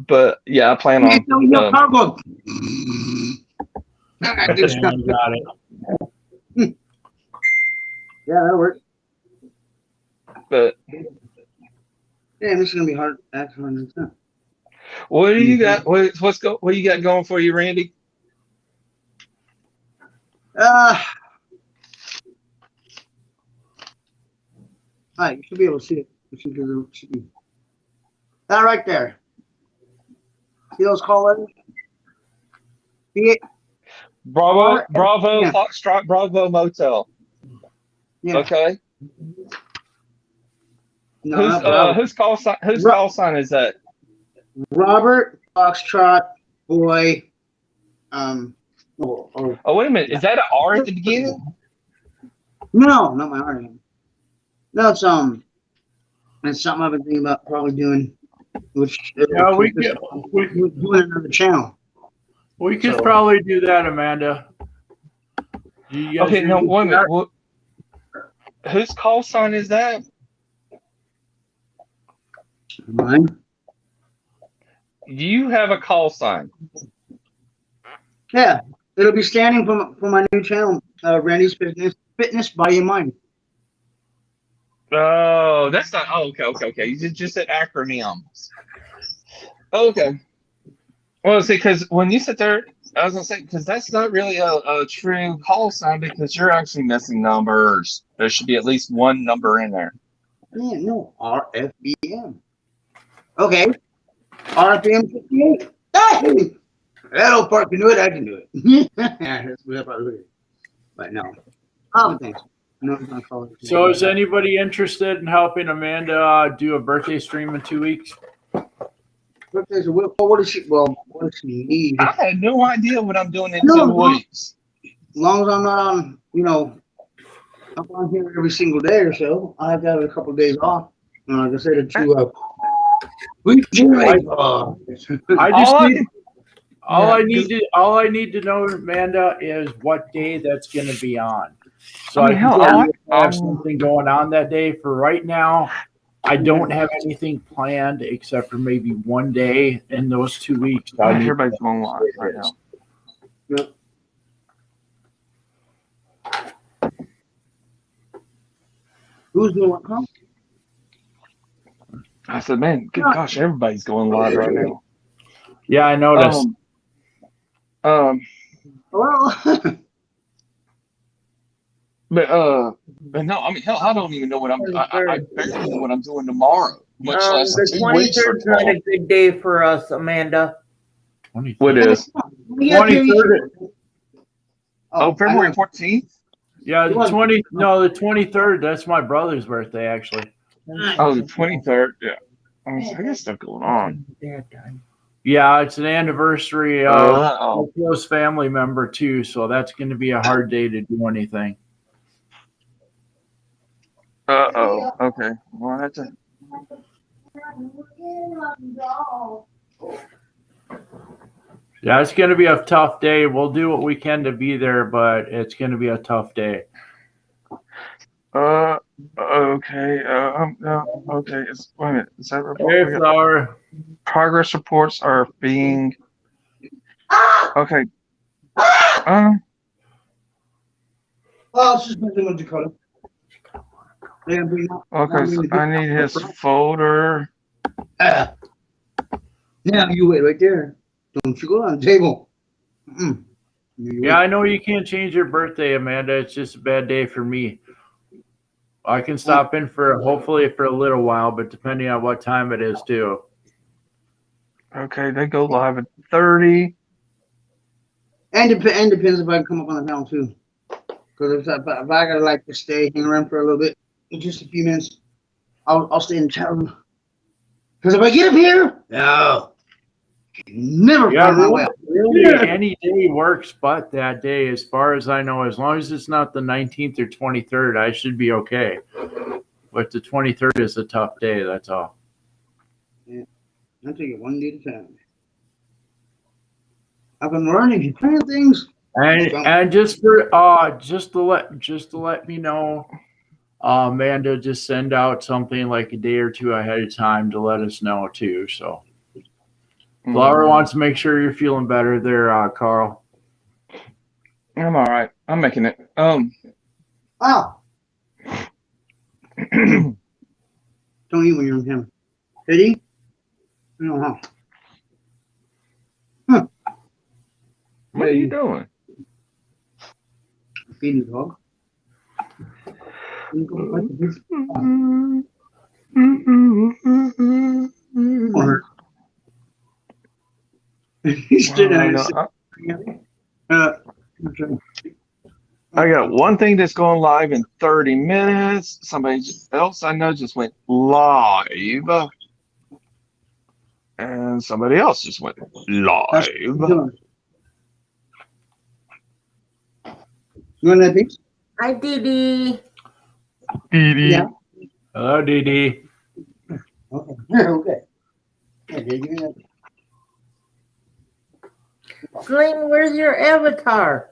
But yeah, I plan on. Your car goes. Got it. Yeah, that'll work. But Yeah, this is gonna be hard. Actually, what do you got? What you got going for you, Randy? All right, you should be able to see it. It should be that right there. See those call letters? See it? Bravo, Yeah. Foxtrot, Bravo Motel. Yeah. Okay. No, not Bravo. Whose call sign is that? Robert Foxtrot Boy. Oh, wait a minute. Is that an R at the beginning? No, not my heart. No, it's something I've been thinking about probably doing, which Yeah, we doing another channel. We could probably do that, Amanda. Okay, now wait a minute. Whose call sign is that? Mine. You have a call sign. Yeah, it'll be standing for my new channel, Randy's Fitness Body and Mind. Oh, that's not. Oh, okay. You just said acronyms. Okay. Well, see, because when you sit there, I was gonna say because that's not really a true call sign because you're actually missing numbers. There should be at least one number in there. Yeah, no, RFBM. Okay, RFBM 58. Hey, that old part can do it. I can do it. That's what I probably would. But no. Oh, thanks. No, it's not called. So is anybody interested in helping Amanda do a birthday stream in 2 weeks? What does she need? I had no idea what I'm doing in No, 2 weeks. As long as I'm not on, up on here every single day or so, I have to have a couple of days off. Like I said, to regenerate. All I need to know, Amanda, is what day that's going to be on. So I can have something going on that day. For right now, I don't have anything planned except for maybe one day in those 2 weeks. I need- Everybody's going live right now. Yep. Who's doing what? Huh? I said, man, good gosh, everybody's going live right now. Yeah, I noticed. Well, But no, I mean, hell, I don't even know what I barely know what I'm doing tomorrow, much less The 2 weeks from 23rd is not tomorrow. a good day for us, Amanda. 23rd. What is? we got here- 23rd. Oh, I February know. 14th? Yeah, You want- the 23rd. That's my brother's birthday, actually. Oh, the 23rd. Yeah. I guess stuff going on. Yeah, it's an anniversary of Oh. a close family member too, so that's going to be a hard day to do anything. Uh-oh. Okay. Well, that's a. Yeah, it's going to be a tough day. We'll do what we can to be there, but it's going to be a tough day. Okay. Okay. Wait a minute. Is that Hey, Flower. progress reports are being. Okay. Oh, it's just nothing with Dakota. Yeah, but not- Okay. So I need his folder. Ah. Now you wait right there. Don't you go on the table. Mm-mm. You Yeah, wait. I know you can't change your birthday, Amanda. It's just a bad day for me. I can stop in hopefully for a little while, but depending on what time it is too. Okay. They go live at 30. And depends if I can come up on the panel too. Because if I gotta like to stay, hang around for a little bit, in just a few minutes, I'll stay in the chat room. Because if I get up here, no, never Yeah, find my way really, out. any day works but that day, as far as I know. As long as it's not the 19th or 23rd, I should be okay. But the 23rd is a tough day, that's all. I'll take it one day at a time. I've been learning to plan things. And just to let me know, Amanda, just send out something like a day or two ahead of time to let us know too. So Flower wants to make sure you're feeling better there, Carl. I'm all right. I'm making it. Oh, don't eat when you're on camera. Did he? No, huh? What are you doing? Feeding the dog. Or he stood there and said, I got one thing that's going live in 30 minutes. Somebody else I know just went live. And somebody else just went live. You want that piece? Hi, Dee. Yeah. Hello, Dee Dee. Okay. Okay. Yeah, give me that. Sling, where's your avatar?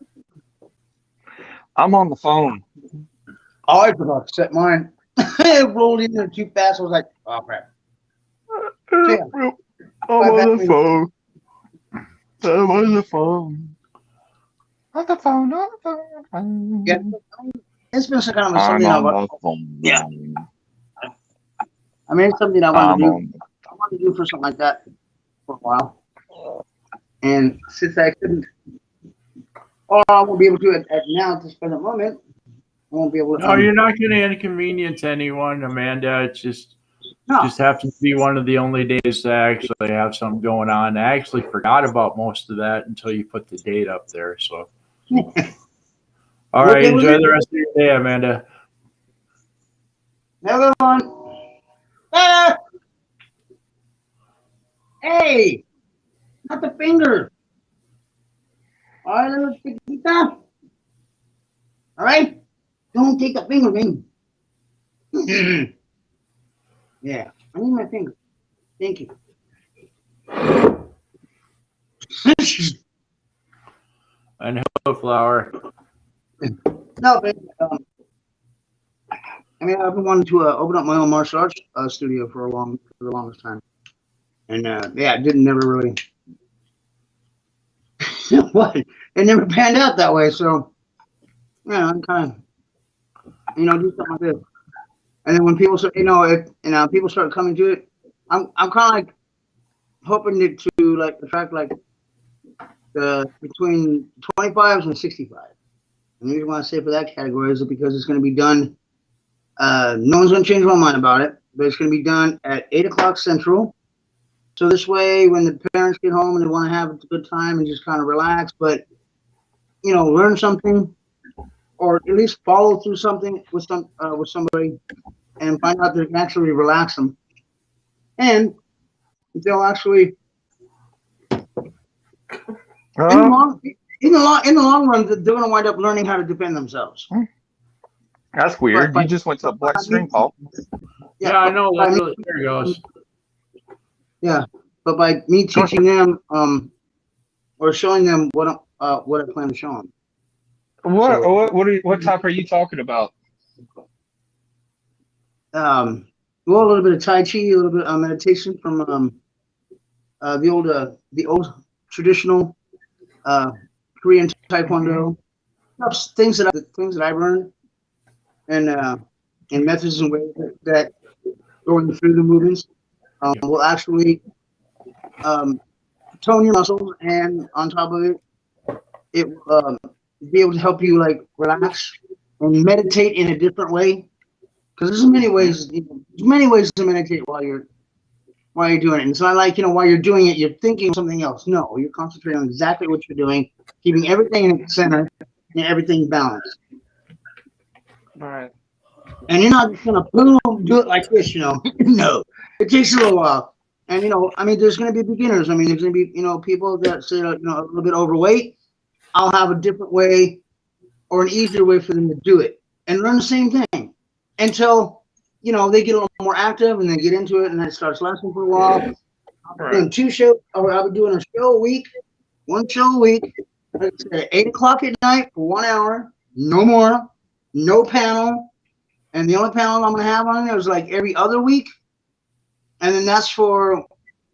I'm on the phone. Oh, I forgot to set mine. It rolled in there too fast. I was like, oh crap. Yeah. I'm on the phone. I'm on the phone. On the phone, on the phone. Yeah. It's been some kind of a I'm something I on want. the phone. Yeah. I mean, it's something I want I'm to do. on. I want to do for something like that for a while. And since I couldn't, or I won't be able to at now at this present moment, I won't be able to. No, you're not going to inconvenience anyone, Amanda. It's just happens to be one of the only days that I actually have something going on. I actually forgot about most of that until you put the date up there. So, all right, enjoy the rest of your day, Amanda. Another one. Ah! Hey, not the finger. All right, let's take it down. All right, don't take the finger, man. Yeah, I need my finger. Thank you. And hello, Flower. No, but I mean, I've been wanting to open up my own martial arts studio for the longest time, and yeah, it didn't never really. What? It never panned out that way. So, yeah, I'm kind of, do something like this. And then when people start, if people start coming to it, I'm kind of like hoping to like attract like the between 25s and 65. And the reason why I say for that category is because it's going to be done. No one's going to change my mind about it, but it's going to be done at 8 o'clock Central. So this way, when the parents get home and they want to have a good time and just kind of relax, but learn something, or at least follow through something with somebody, and find out that it can actually relax them, and they'll actually in the long run, they're going to wind up learning how to defend themselves. That's weird. You just went to a black string, Paul. Yeah, I know. There it goes. Yeah, but by me teaching them, or showing them what I plan to show them. What type are you talking about? Well, a little bit of Tai Chi, a little bit of meditation from the old traditional Korean Taekwondo, things that I've learned, and methods and ways that going through the movements will actually tone your muscles, and on top of it will be able to help you like relax and meditate in a different way. Because there's many ways to meditate while you're doing it. And it's not like while you're doing it, you're thinking of something else. No, you're concentrating on exactly what you're doing, keeping everything in the center and everything balanced. All right. And you're not just gonna boom do it like this, No, it takes a little while. And there's gonna be beginners. There's gonna be people that say a little bit overweight. I'll have a different way or an easier way for them to do it and learn the same thing until they get a little more active and they get into it and it starts lasting for a while. Right. Doing 2 shows, or I'll be doing a show a week, 1 show a week, like I said, at 8 o'clock at night for 1 hour, no more, no panel. And the only panel I'm going to have on there is like every other week. And then that's for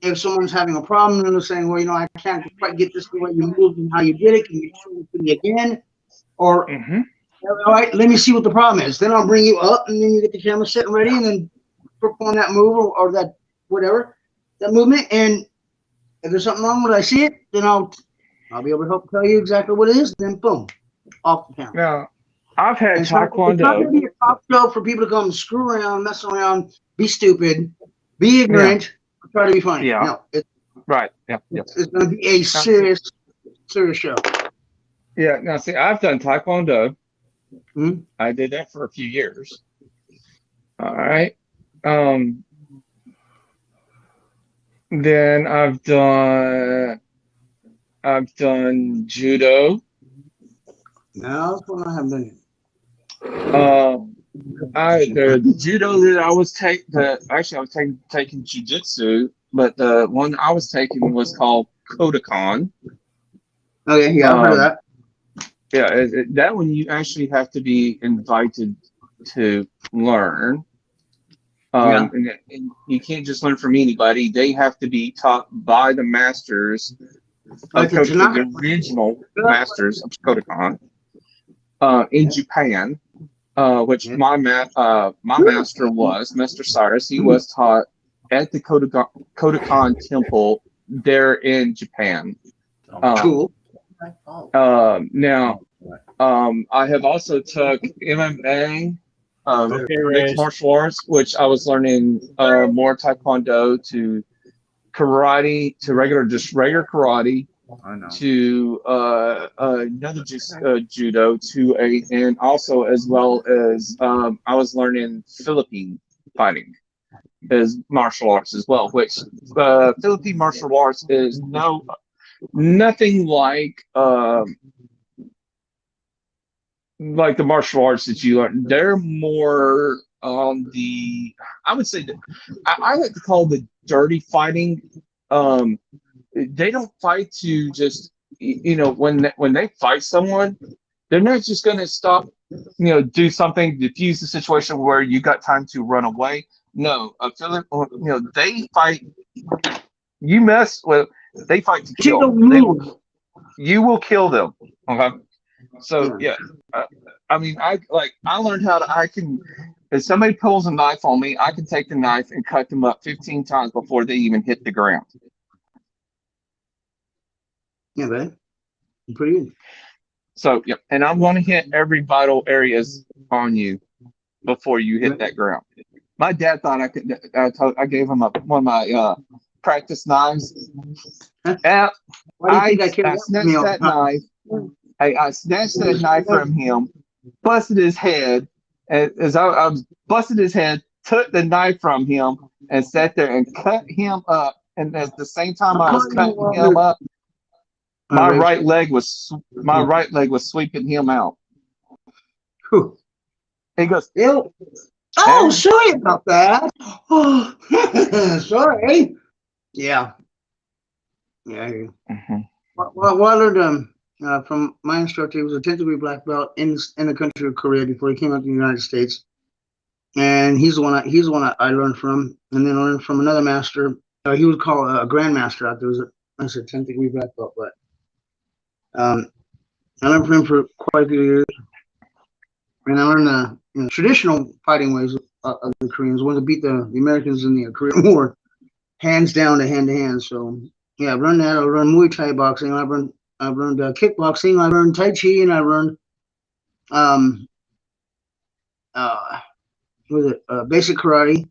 if someone's having a problem and they're saying, well, I can't quite get this the way you moved and how you did it. Can you show it to me again? Or, all right, let me see what the problem is. Then I'll bring you up, and then you get the camera set and ready, and then perform that move or that whatever, that movement. And if there's something wrong when I see it, then I'll be able to help tell you exactly what it is. Then boom, off the camera. Now, I've had And so it's not Taekwondo. going to be a top show for people to come screw around, mess around, be stupid, be ignorant, or try to be funny. Yeah. No, Right. Yeah. it's going to be a serious show. Yeah. Now, see, I've done Taekwondo. Hmm? I did that for a few years. All right. Then I've done judo. No, that's what I have done. The judo that I was taking jiu-jitsu, but the one I was taking was called Kodokan. Okay, yeah, I've heard of that. Yeah, that one you actually have to be invited to learn. And you can't just learn from anybody. They have to be taught by the masters, the original masters of Kodokan in Japan, which my master was Mr. Cyrus. He was taught at the Kodokan Temple there in Japan. Cool. Now, I have also took MMA, mixed martial arts, which I was learning more Taekwondo to karate to regular karate to another judo to and also as well as I was learning Philippine fighting as martial arts as well, which Philippine martial arts is nothing like the martial arts that you learn. They're more on the, I would say, I like to call the dirty fighting. They don't fight to just, when they fight someone, they're not just going to stop do something, diffuse the situation where you got time to run away. No, they fight. You mess with, they fight to She kill. don't They move. will, you will kill them. Okay. So yeah, I mean, I learned how to. I can, if somebody pulls a knife on me, I can take the knife and cut them up 15 times before they even hit the ground. Yeah, man. Pretty good. So yeah, and I'm going to hit every vital areas on you before you hit that ground. My dad thought I could. I gave him one of my practice knives. Huh? Why do you think I carry I that with me snatched all the that time? knife. I snatched that knife from him, busted his head, and as I was busted his head, took the knife from him, and sat there and cut him up. And at the same time I'm I was calling cutting you him up, my Rich. right leg was sweeping him out. Whew. He goes, Ew. Oh, Aaron. sorry about that. Oh, sorry. Yeah. Yeah. I hear you. Mhm. Well, I learned from my instructor. He was a 10th degree black belt in the country of Korea before he came out to the United States, and he's the one I learned from, and then I learned from another master. He was called a grandmaster out there. I said 10th degree black belt, but I learned from him for quite a few years, and I learned the traditional fighting ways of the Koreans, wanted to beat the Americans in the Korean War, hands down to hand. So yeah, I've learned that. I learned Muay Thai boxing. I've learned kickboxing. I learned Tai Chi, and I learned basic karate,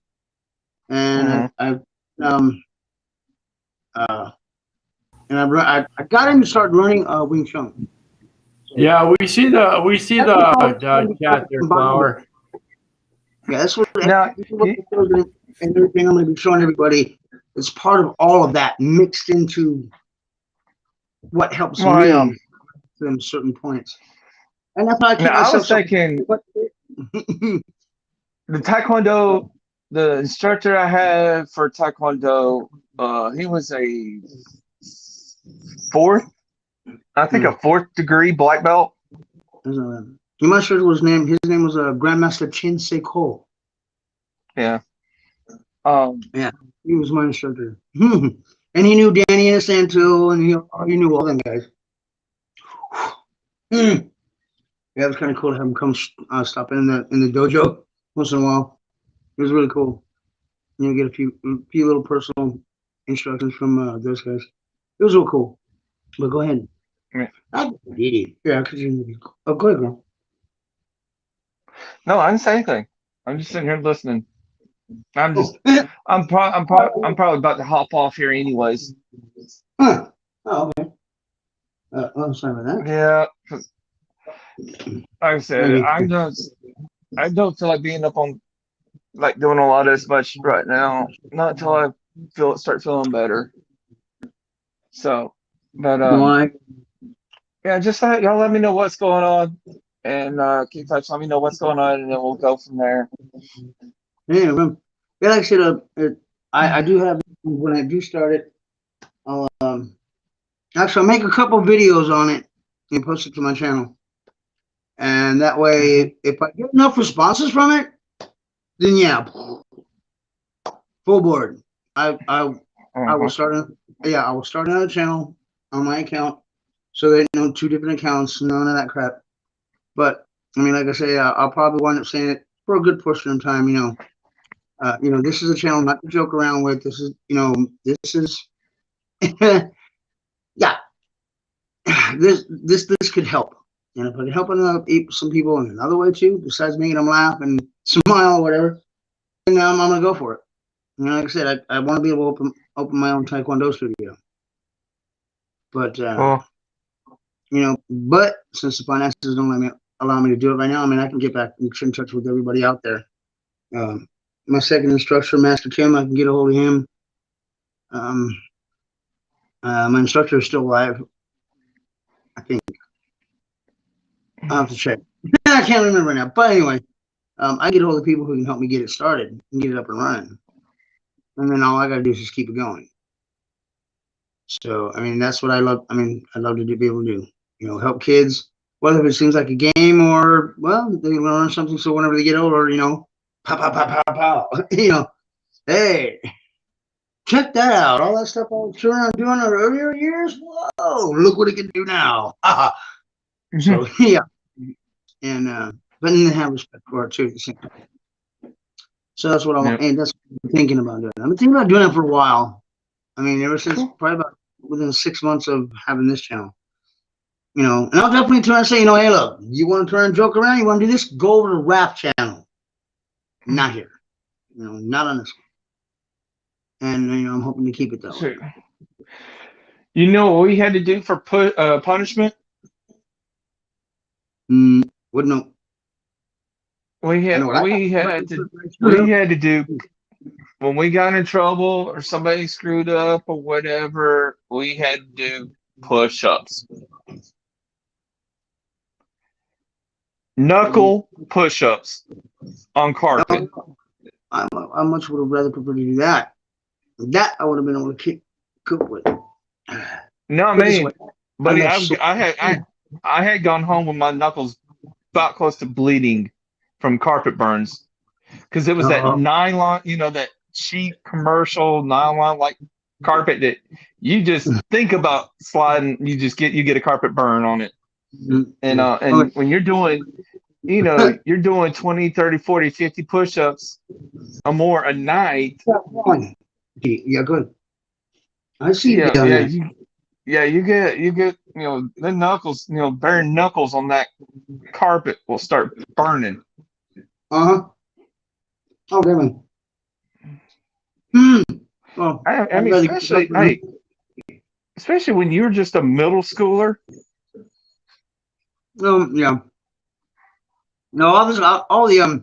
and I've I got him to start learning Wing Chun. Yeah, we see the chat there, Flower. Yeah, that's what Now, and everything I'm going to be showing everybody. It's part of all of that mixed into what helps me from certain points. And that's how I keep now I myself was thinking the Taekwondo, the instructor I had for Taekwondo, he was a fourth degree black belt. You might sure his name. His name was Grandmaster Chin Seiko. Yeah. Yeah, he was my instructor. And he knew Danny Inosanto, and he knew all them guys. Yeah, it was kind of cool to have him come stop in the dojo once in a while. It was really cool. Get a few little personal instructions from those guys. It was real cool. But go ahead. Yeah. Yeah, continue. Oh, go ahead, girl. No, I didn't say anything. I'm just sitting here listening. I'm probably about to hop off here anyways. Huh. Oh, okay. I'm sorry about that. Yeah, 'cause like I said, I don't feel like being up on like doing a lot as much right now. Not until I start feeling better. So, but yeah, just y'all let me know what's going on, and keep in touch. Let me know what's going on, and then we'll go from there. Yeah, like I said, I do have, when I do start it, I'll actually I'll make a couple videos on it and post it to my channel, and that way, if I get enough responses from it, then yeah, full board. I will start another channel on my account, so they know 2 different accounts, none of that crap. But I mean, like I say, I'll probably wind up saying it for a good portion of time. This is a channel not to joke around with. This is, yeah, this could help. And if I can help some people in another way too, besides making them laugh and smile or whatever, then I'm gonna go for it. Like I said, I want to be able to open my own Taekwondo studio. But but since the finances don't allow me to do it right now, I mean, I can get back in touch with everybody out there. My second instructor, Master Kim, I can get a hold of him. My instructor is still alive, I think. I'll have to check. I can't remember right now. But anyway, I get a hold of people who can help me get it started and get it up and running. And then all I got to do is just keep it going. So, I mean, that's what I love. I mean, I love to be able to do, help kids whether it seems like a game or, well, they learn something. So whenever they get older, pow, pow, pow, pow, pow, hey, check that out. All that stuff I was doing in the earlier years. Whoa, look what it can do now. So, yeah. And, but then they have respect for it too at the same time. So that's what and that's what I'm thinking about doing. I've been thinking about doing it for a while. I mean, ever since probably about within 6 months of having this channel. And I'll definitely turn and say, hey, look, you want to turn and joke around? You want to do this? Go over to Rap channel. Not here. Not on this one. And, I'm hoping to keep it that way. You know what we had to do for punishment? What no? We had to do when we got in trouble or somebody screwed up or whatever, we had to do push-ups. Knuckle push-ups on carpet. I much would have rather preferred to do that. That I would have been able to cook with. No, I mean, buddy, I had gone home with my knuckles about close to bleeding from carpet burns because it was that nylon, that cheap commercial nylon like carpet that you just think about sliding, you get a carpet burn on it. And when you're doing, you're doing 20, 30, 40, 50 push-ups or more a night. Yeah, good. I see. You get the knuckles, bare knuckles on that carpet will start burning. Okay, man. Well, I mean, especially when you're just a middle schooler. Yeah. No, all the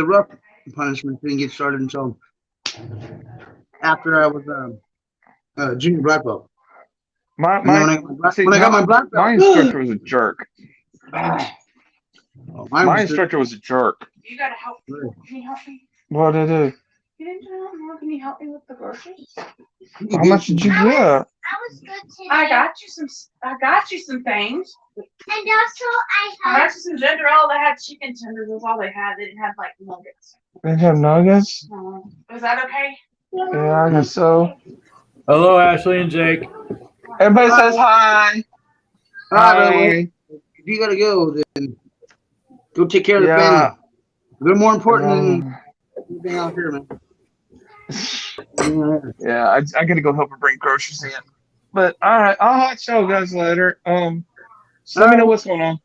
rough punishment didn't get started until after I was junior black belt. My instructor was a jerk. My instructor was a jerk. You gotta help me. Can you help me? What did I do? You didn't do it more. Can you help me with the groceries? How much did you get? I was good today. I got you some things. And also I got you some ginger ale. They had chicken tenders. That's all they had. They didn't have like nuggets. They have nuggets? Is that okay? Yeah, I guess so. Hello, Ashley and Jake. Everybody says hi. Hi. If you gotta go, then go take care of the family. They're more important than anything out here, man. Yeah, I gotta go help her bring groceries in. But all right, I'll hot show guys later. So let me know what's going on.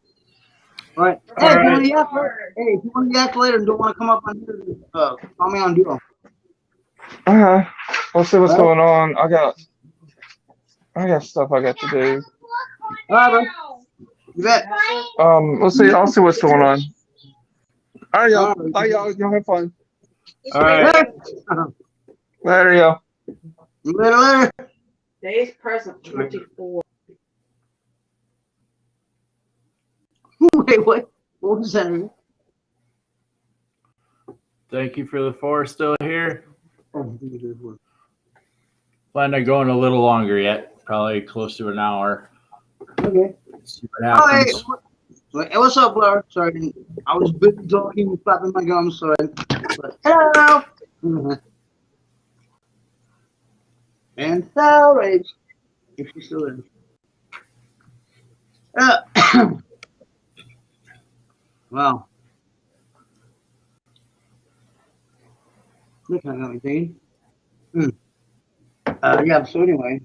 All right. Hey, if you want to yak later and don't want to come up on here, call me on Duo. We'll see what's going on. I got stuff I got to do. All right, bro. You bet. We'll see. I'll see what's going on. All right, y'all. Bye, y'all. Y'all have fun. All right. Later, y'all. Later. Today's present 24. Wait, what? What was that? Thank you for the 4 still here. Oh, Plan on going a little longer yet. Probably close to an hour. Okay. See what happens. Hey, what's up, Blair? Sorry, I was busy talking and flapping my gums. Sorry. But, hello. And sorry, if she's still in. Wow. Look, I got me thinking. Yeah. So anyway,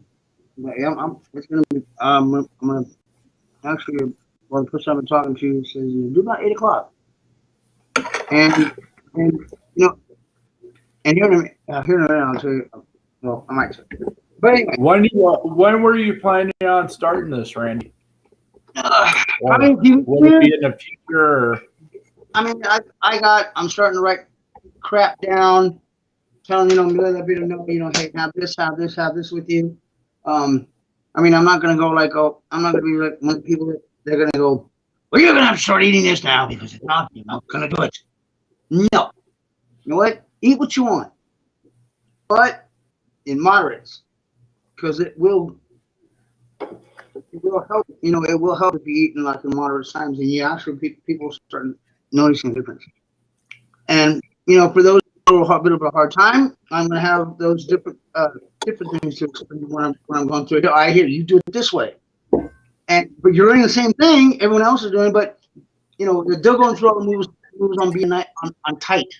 yeah, it's gonna be. I'm gonna actually. Well, the person I've been talking to says do about 8 o'clock, and and here in a minute, I'll tell you. Well, I might say. But anyway, when were you planning on starting this, Randy? I mean, will it be in the future? Or? I mean, I'm starting to write crap down, telling let people know, hey, have this with you. I mean, I'm not gonna go like, I'm not gonna be like one of the people that they're gonna go, well, you're gonna have to start eating this now because it's not, gonna do it. No, you know what? Eat what you want, but in moderates, because it will it will help. You know, it will help if you eat in like the moderate times, and you actually people start noticing a difference. And you know, for those who have a bit of a hard time, I'm going to have those different things to explain when I'm going through it. I hear you do it this way, but you're doing the same thing everyone else is doing, but you know, they're going through all the moves on being on tight.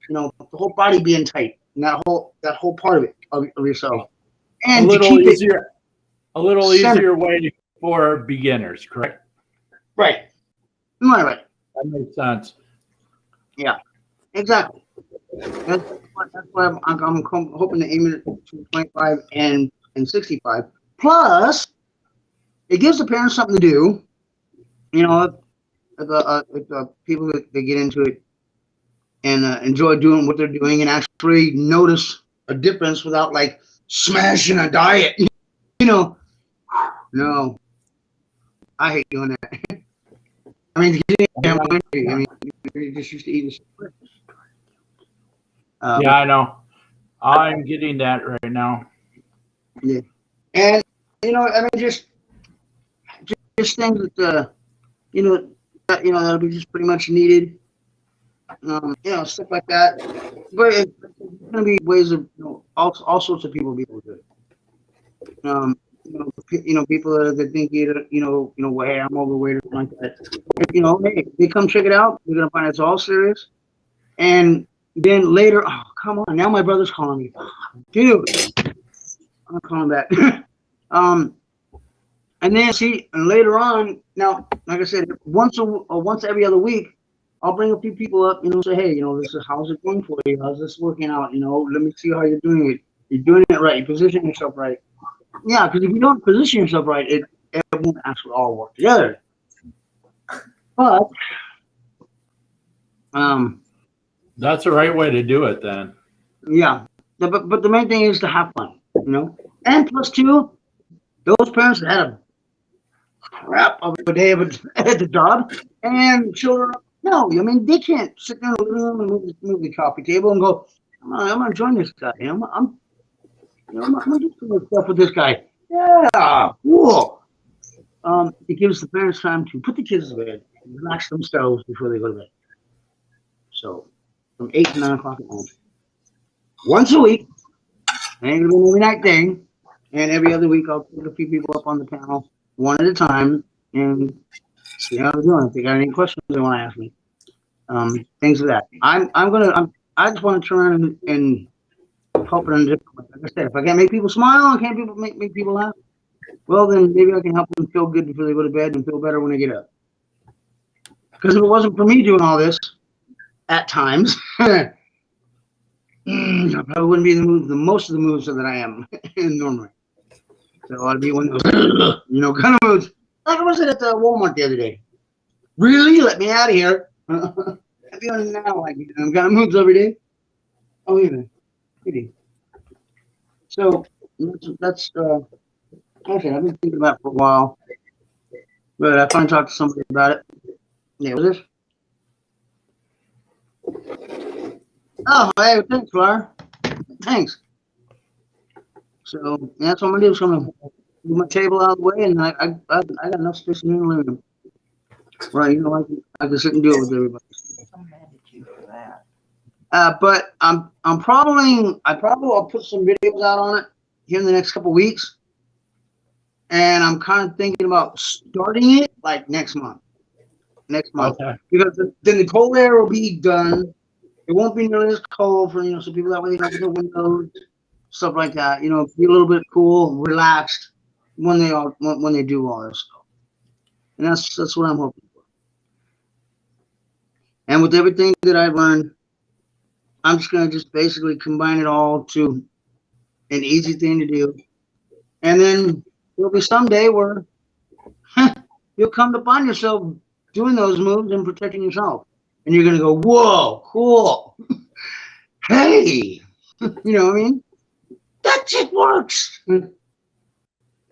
You know, the whole body being tight, and that whole part of it of yourself. And a little to keep easier, a little centered. easier way for beginners, correct? Right. Right. That makes sense. Exactly. That's why I'm hoping to aim it to 25 and 65. Plus, it gives the parents something to do. You know, if the people that get into it and enjoy doing what they're doing and actually notice a difference without like smashing a diet. You know, no, I hate doing that. I mean, you're just used to eating. Yeah, I know. I'm getting that right now. Yeah, and you know, I mean, just things that that'll be just pretty much needed. You know, stuff like that. But it's gonna be ways of all sorts of people be able to do it. People that think hey, I'm overweight or something like that. You know, hey, they come check it out. They're gonna find it's all serious. And then later, oh come on, now my brother's calling me, dude. I'm calling back. And then and later on, now, like I said, once every other week, I'll bring a few people up, say, hey, this is how's it going for you? How's this working out? Let me see how you're doing it. You're doing it right. You're positioning yourself right. Yeah, because if you don't position yourself right, it won't actually all work together. But that's the right way to do it then. Yeah, but the main thing is to have fun, And plus two, those parents that had a crap of a day at the job and children. No, I mean they can't sit down in the living room and move the coffee table and go, I'm gonna join this guy. I'm gonna do some stuff with this guy. Yeah, cool. It gives the parents time to put the kids to bed, and relax themselves before they go to bed. So from 8 to 9 o'clock at night, once a week, ain't gonna be an every night thing, and every other week I'll put a few people up on the panel one at a time and see how they're doing. If they got any questions they want to ask me, things of that. I just want to turn around and help it in a different way. Like I said, if I can't make people smile, I can't make people laugh. Well, then maybe I can help them feel good before they go to bed and feel better when they get up. Because if it wasn't for me doing all this, at times, I probably wouldn't be in the mood, most of the moods that I am normally. So I'd be one of those, kind of moods. Like I was at the Walmart the other day. Really? Let me out of here. I'd be on now like I'm kind of moods every day. Oh, even. So that's okay. I've been thinking about it for a while, but I finally talked to somebody about it. Yeah, was this? Oh, hey, thanks, Flyer. Thanks. So that's what I'm gonna do. So I'm gonna move my table out of the way, and I got enough space in the living room. Right, I can sit and deal with everybody. I'm mad at you for that. But I probably will put some videos out on it here in the next couple weeks, and I'm kind of thinking about starting it like next month. Okay. Because then the cold air will be done. It won't be nearly as cold for so people that way have the windows, stuff like that. Be a little bit cool, relaxed when they do all this stuff. And that's what I'm hoping for. And with everything that I've learned, I'm just gonna basically combine it all to an easy thing to do. And then there'll be some day where you'll come to find yourself doing those moves and protecting yourself. And you're going to go, whoa, cool. Hey, you know what I mean? That shit works. Yeah,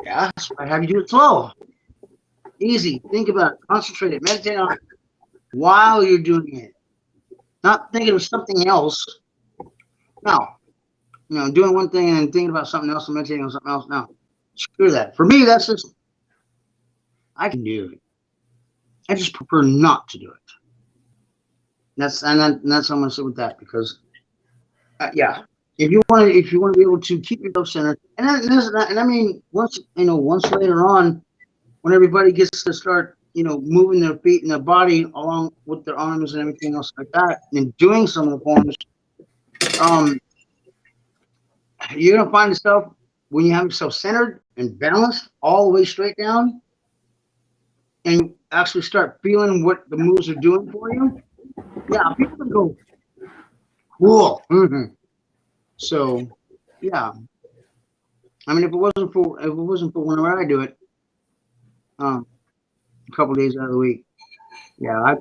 that's why I have you do it slow. Easy. Think about it. Concentrate it. Meditate on it while you're doing it. Not thinking of something else. No. Doing one thing and then thinking about something else and meditating on something else. No. Screw that. For me, that's just I can do it. I just prefer not to do it. That's I'm gonna sit with that because, yeah, if you want to be able to keep yourself centered, and I mean once later on, when everybody gets to start moving their feet and their body along with their arms and everything else like that, and doing some of the forms, you're gonna find yourself when you have yourself centered and balanced all the way straight down, and you actually start feeling what the moves are doing for you. Yeah, people can go cool. So, yeah. I mean, if it wasn't for whenever I do it, a couple days out of the week, yeah, I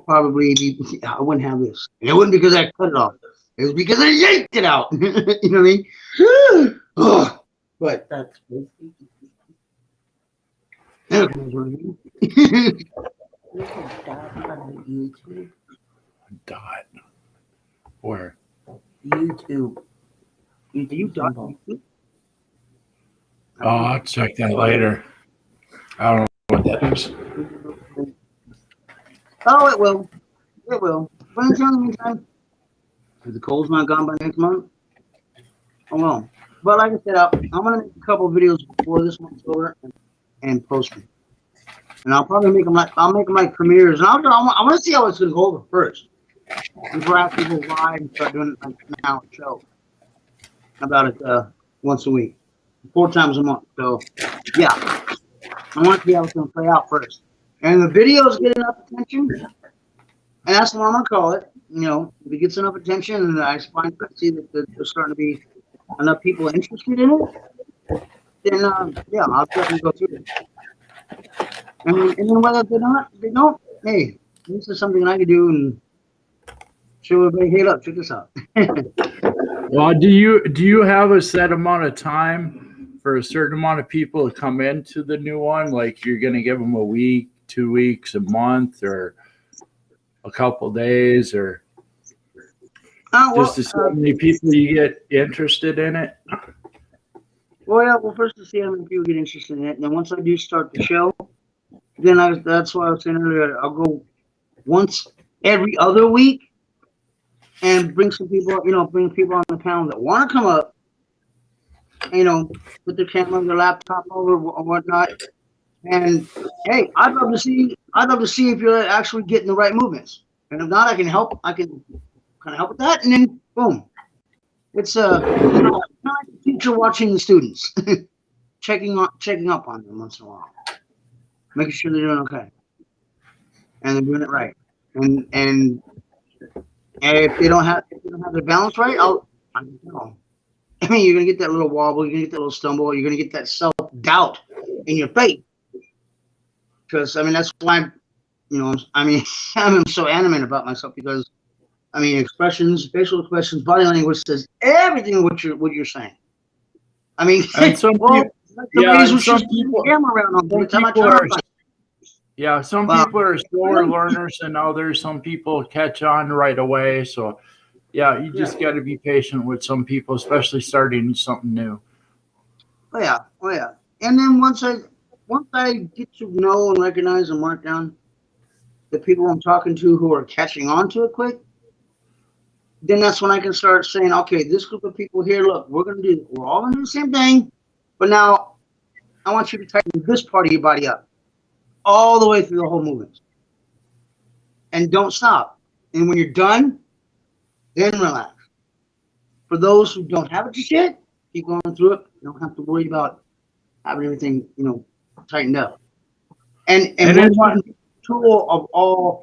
wouldn't have this. And it wasn't because I cut it off. It was because I yanked it out. You know what I mean? But That's busy. yeah, There's a dot on YouTube. Dot. Where? YouTube. you dot. symbol. Oh, I'll check that later. I don't know what that is. Oh, it will. It will. But until the meantime, if the cold's not gone by next month, oh well. But like I said, I'm gonna make a couple of videos before this month's over and post them. And I'll probably make them like premieres. And I want to see how it's gonna go over first before I actually go live and start doing it like an hour show about it once a week, 4 times a month. So yeah, I want to see how it's gonna play out first. And the videos get enough attention, and that's what I'm gonna call it. If it gets enough attention, and I see that there's starting to be enough people interested in it, then yeah, I'll definitely go through it. And then whether they don't, hey, this is something I could do and show everybody, hey, look, check this out. Well, do you have a set amount of time for a certain amount of people to come into the new one? Like you're going to give them a week, 2 weeks, a month, or a couple days, or just to see how many people you get interested in it? Well, yeah. Well, first to see how many people get interested in it, and then once I do start the show, then that's why I was saying earlier, I'll go once every other week and bring some people, bring people on the panel that want to come up, put their camera, their laptop over or whatnot. And hey, I'd love to see if you're actually getting the right movements. And if not, I can help kind of help with that. And then boom, it's kind of like the teacher watching the students, checking up on them once in a while, making sure they're doing okay, and they're doing it right. And if they don't have their balance right, I don't know. I mean, you're gonna get that little wobble, you're gonna get that little stumble, you're gonna get that self-doubt in your faith. Because I mean, that's why I'm so animate about myself, because I mean, expressions, facial expressions, body language says everything what you're saying. I mean, And some well, people, like the yeah, ladies who some shoot the people- camera around on every time I people turn are- around. some Wow. people are slower learners than others. Some people catch on right away. So, yeah, you just got to be patient with some people, especially starting something new. Oh yeah. And then once I get to know and recognize and mark down the people I'm talking to who are catching on to it quick, then that's when I can start saying, okay, this group of people here, look, we're all gonna do the same thing, but now I want you to tighten this part of your body up all the way through the whole movement. And don't stop. And when you're done, then relax. For those who don't have it just yet, keep going through it. You don't have to worry about having everything, tightened up. And one important tool of all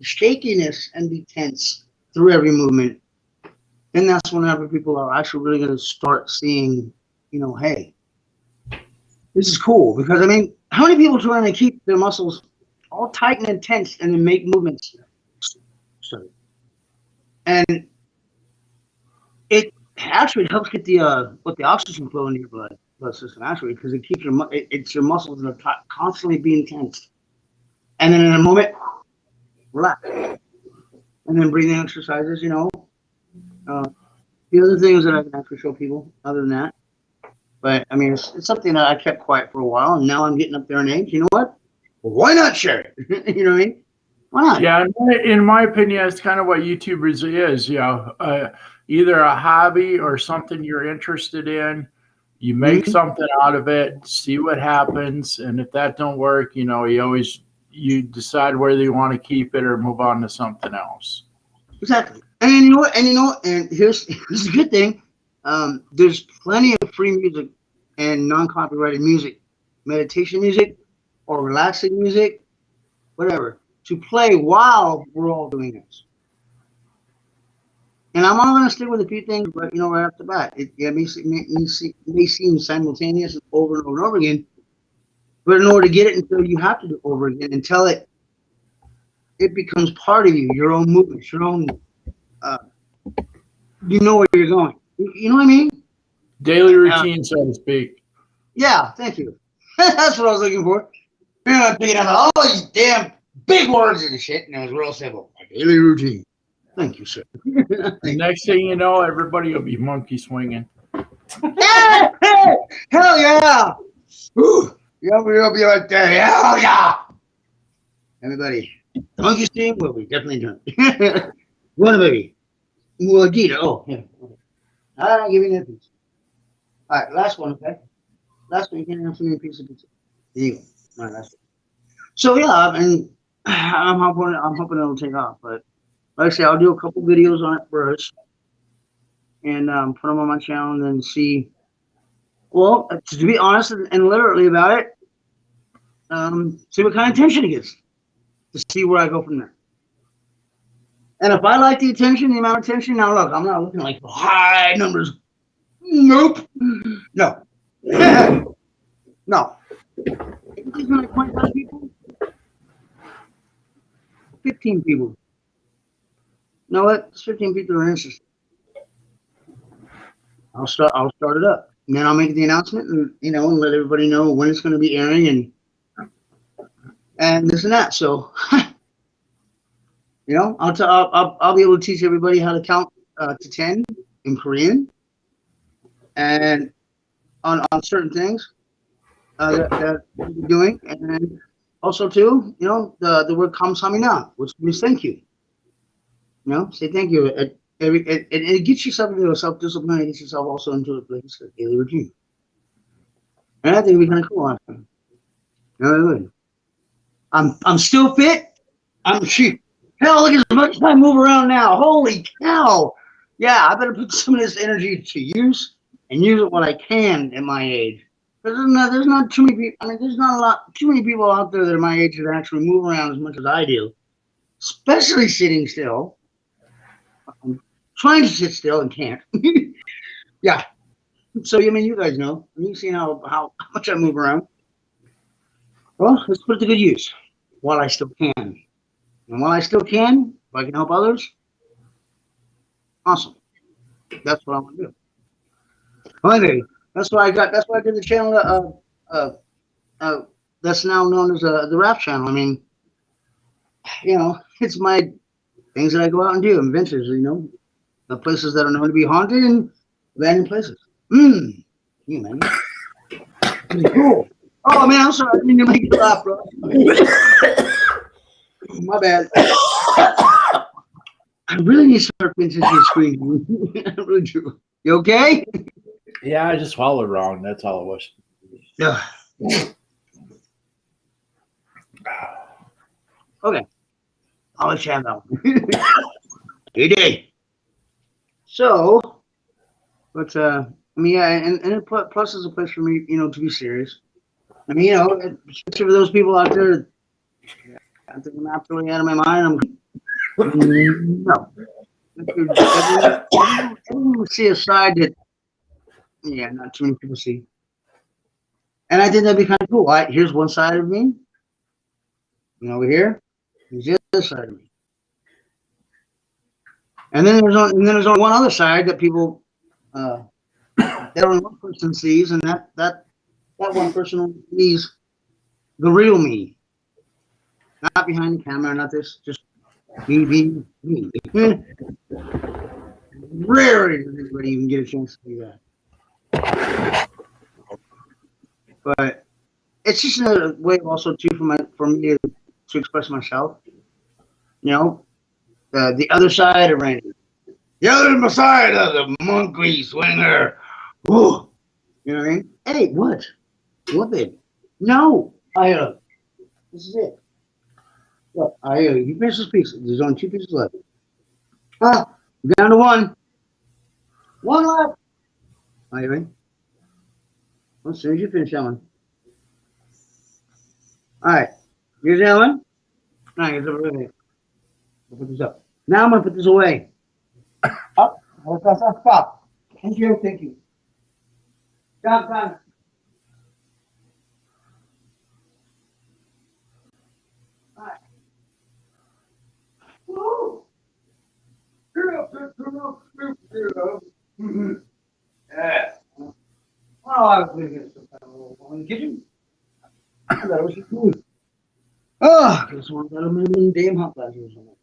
shakiness and be tense through every movement, and that's whenever people are actually really going to start seeing, hey, this is cool. Because I mean, how many people trying to keep their muscles all tight and tense and then make movements? And it actually helps get the oxygen flow into your blood system, actually, because it keeps your muscles that are constantly being tense. And then in a moment, relax. And then breathing exercises, the other things that I can actually show people other than that. But I mean, it's something that I kept quiet for a while, and now I'm getting up there in age. You know what? Well, why not share it? You know what I mean? Why not? Yeah, in my opinion, that's kind of what YouTubers is. Either a hobby or something you're interested in. You make something out of it, see what happens, and if that don't work, you decide whether you want to keep it or move on to something else. Exactly. And you know what? And here's the good thing. There's plenty of free music and non-copyrighted music, meditation music, or relaxing music, whatever, to play while we're all doing this. And I'm only going to stick with a few things, but right off the bat, it may seem simultaneous over and over and over again. But in order to get it until you have to do it over again, until it becomes part of you, your own movements, your own, you know where you're going. You know what I mean? Daily routine, so to speak. Yeah, thank you. That's what I was looking for. You're not picking up all these damn big words and shit, and it was real simple. My daily routine. Thank you, sir. The next thing you know, everybody will be monkey swinging. Hey, hell yeah! Woo. Yeah, we'll be right there. Hell yeah! Everybody, monkey steam will be definitely done. One baby. Well, Gita. Oh, yeah. I don't give you nothing. All right, last one, okay? Last one, you can't have me a piece of pizza. There you go. All right, last one. So yeah, I'm hoping it'll take off, but like I say, I'll do a couple videos on it first, and put them on my channel, and then see. Well, to be honest and literally about it, see what kind of attention it gets, to see where I go from there. And if I like the attention, the amount of attention, now look, I'm not looking like high numbers. Nope. No. No. It's like 25 people. 15 people. You know what? 15 people are interested. I'll start it up. And then I'll make the announcement and let everybody know when it's going to be airing and this and that. So I'll be able to teach everybody how to count to 10 in Korean and on certain things that we'll be doing, and then also too, the word kamsamina, which means thank you. Say thank you. It gets yourself into a self-discipline. It gets yourself also into a place of daily routine. And I think it'd be kind of cool. Really. I'm still fit. I'm cheap. Hell, look at as much as I move around now. Holy cow! Yeah, I better put some of this energy to use and use it when I can at my age. There's not too many people. I mean, there's not too many people out there that are my age that actually move around as much as I do, especially sitting still. I'm trying to sit still and can't. Yeah. So you guys know. You've seen how much I move around. Well, let's put it to good use while I still can. And while I still can, if I can help others, awesome. That's what I want to do. Okay, that's why I did the channel. That's now known as the Rap Channel. I mean, it's my things that I go out and do, adventures. The places that are known to be haunted and abandoned places. You man, cool. Oh man, I'm sorry. I didn't mean to make you laugh, bro. My bad. I really need to start pinching your screen. I really do. You okay? Yeah, I just swallowed wrong. That's all it was. Yeah. Okay. I'll let you have that one. Good day. So, but yeah, and plus it's a place for me, to be serious. I mean, especially for those people out there, I think I'm absolutely out of my mind. No. Everyone see a side that, not too many people see. And I think that'd be kind of cool. All right, here's one side of me. Over here, here's the other side of me. And then there's only one other side that people, that only one person sees, and that one person only sees the real me. Not behind the camera, not this, just me. Rarely does anybody even get a chance to do that. But it's just another way also too for me to express myself. You know, the other side of Randy. The other side of the monkey swinger. Ooh. You know what I mean? Hey, what? What, babe? No. This is it. Look, you finish this piece. There's only 2 pieces left. Down to 1. 1 left. Are you ready? Well, as soon as you finish that one. All right. Here's that one. All right, here's over there. I'll put this up. Now I'm going to put this away. Up. Stop. Thank you. Stop. All right. Woo! Yeah. Oh, I was thinking in the kitchen. I thought it was food. Oh, I just want that damn hot flashes or something.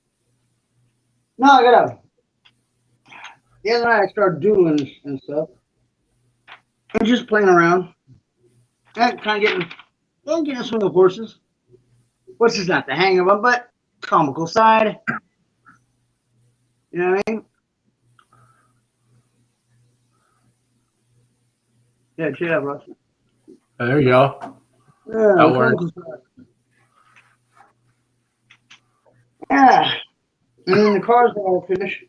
No, I gotta. The other night I started doodling and stuff. I'm just playing around. And kind of getting a swing of horses. Which is not the hang of them, but comical side. You know what I mean? Yeah, check it out, Russ. There you go. Yeah, That works. Yeah. And then the cars that I'll finish.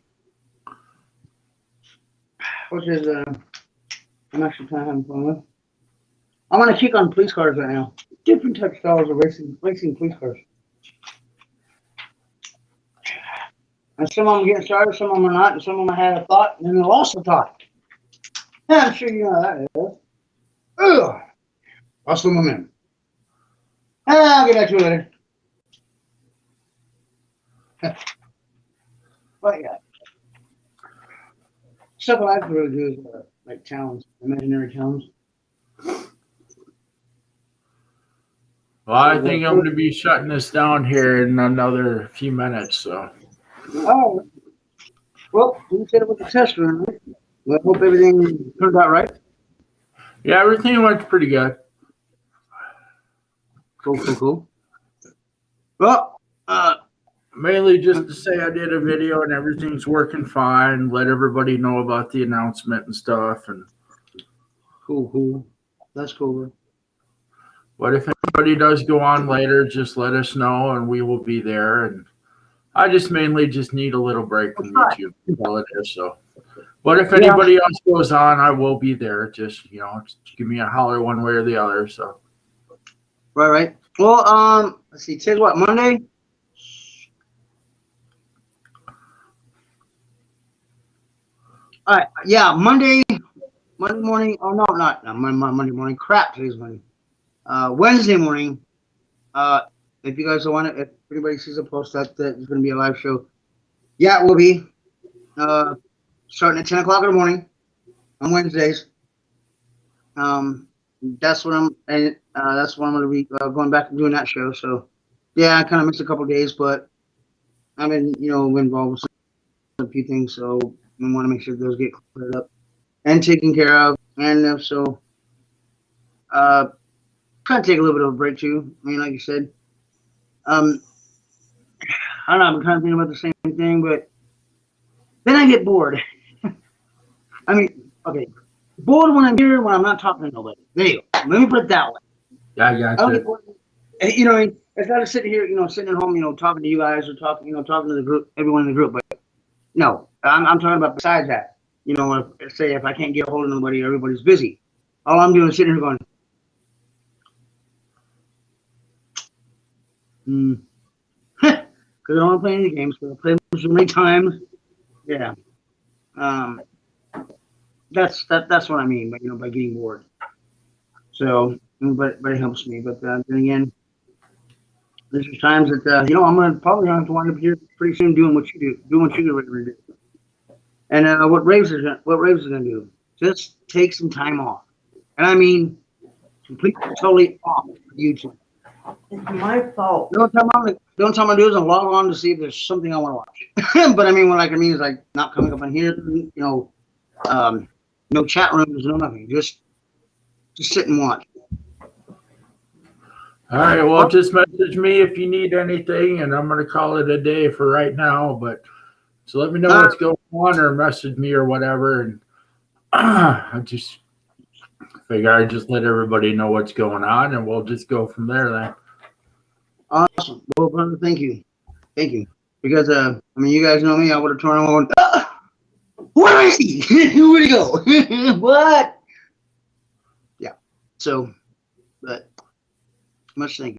Which is, I'm actually kind of having fun with. I'm on a kick on police cars right now. Different type styles of racing police cars. And some of them getting started, some of them are not, and some of them I had a thought, and then I lost the thought. Yeah, I'm sure you know how that is. Ugh. Lost the momentum. I'll get back to it later. But yeah. Stuff I like to really do is like towns, imaginary towns. Well, I think I'm going to be shutting this down here in another few minutes. So. Oh, well, we set up with the test run, right? Well, I hope everything turned out right. Yeah, everything went pretty good. Cool. Well, Mainly just to say I did a video and everything's working fine. Let everybody know about the announcement and stuff. And cool. That's cool. but if anybody does go on later, just let us know and we will be there. And I just mainly just need a little break from YouTube. That's all it is. So, but if anybody else goes on, I will be there. Just just give me a holler one way or the other. So. Right. Well, let's see. Today's what, Monday? All right. Yeah, Monday morning. Oh no, not Monday morning. Crap, today's Monday. Wednesday morning. If you guys don't want it, if anybody sees a post that it's going to be a live show, yeah, it will be. Starting at 10 o'clock in the morning on Wednesdays. That's when I'm going to be going back and doing that show. So, yeah, I kind of missed a couple of days, but I've been involved with a few things, so I want to make sure those get cleared up and taken care of. And so, kind of take a little bit of a break too. I mean, like you said, I don't know. I'm kind of thinking about the same thing, but then I get bored. I mean, okay, bored when I'm here when I'm not talking to nobody. There you go. Let me put it that way. Yeah, I got you. What I mean? It's not to sit here, sitting at home, talking to you guys or talking to the group, everyone in the group. But no, I'm talking about besides that. Say if I can't get a hold of nobody, everybody's busy. All I'm doing is sitting here going, because I don't want to play any games. But I play them so many times. Yeah. That's what I mean. But by getting bored. So, but it helps me. But then again, there's times that I'm probably gonna have to wind up here pretty soon doing what you do, doing what you're ready to do. And what Raves is gonna do? Just take some time off, and I mean completely, totally off YouTube. It's my fault. The only time I'm do is I'm log on to see if there's something I want to watch. But I mean, what I mean is like not coming up on here, no chat rooms, no nothing. Just sit and watch. All right, well, just message me if you need anything, and I'm gonna call it a day for right now, but so let me know what's going on or message me or whatever, and I just figure I just let everybody know what's going on, and we'll just go from there then. Awesome. Well, brother, thank you. Thank you. Because, I mean, you guys know me. I would have torn him on. Where is he? Where'd he go? What? Yeah. So, but much thank you.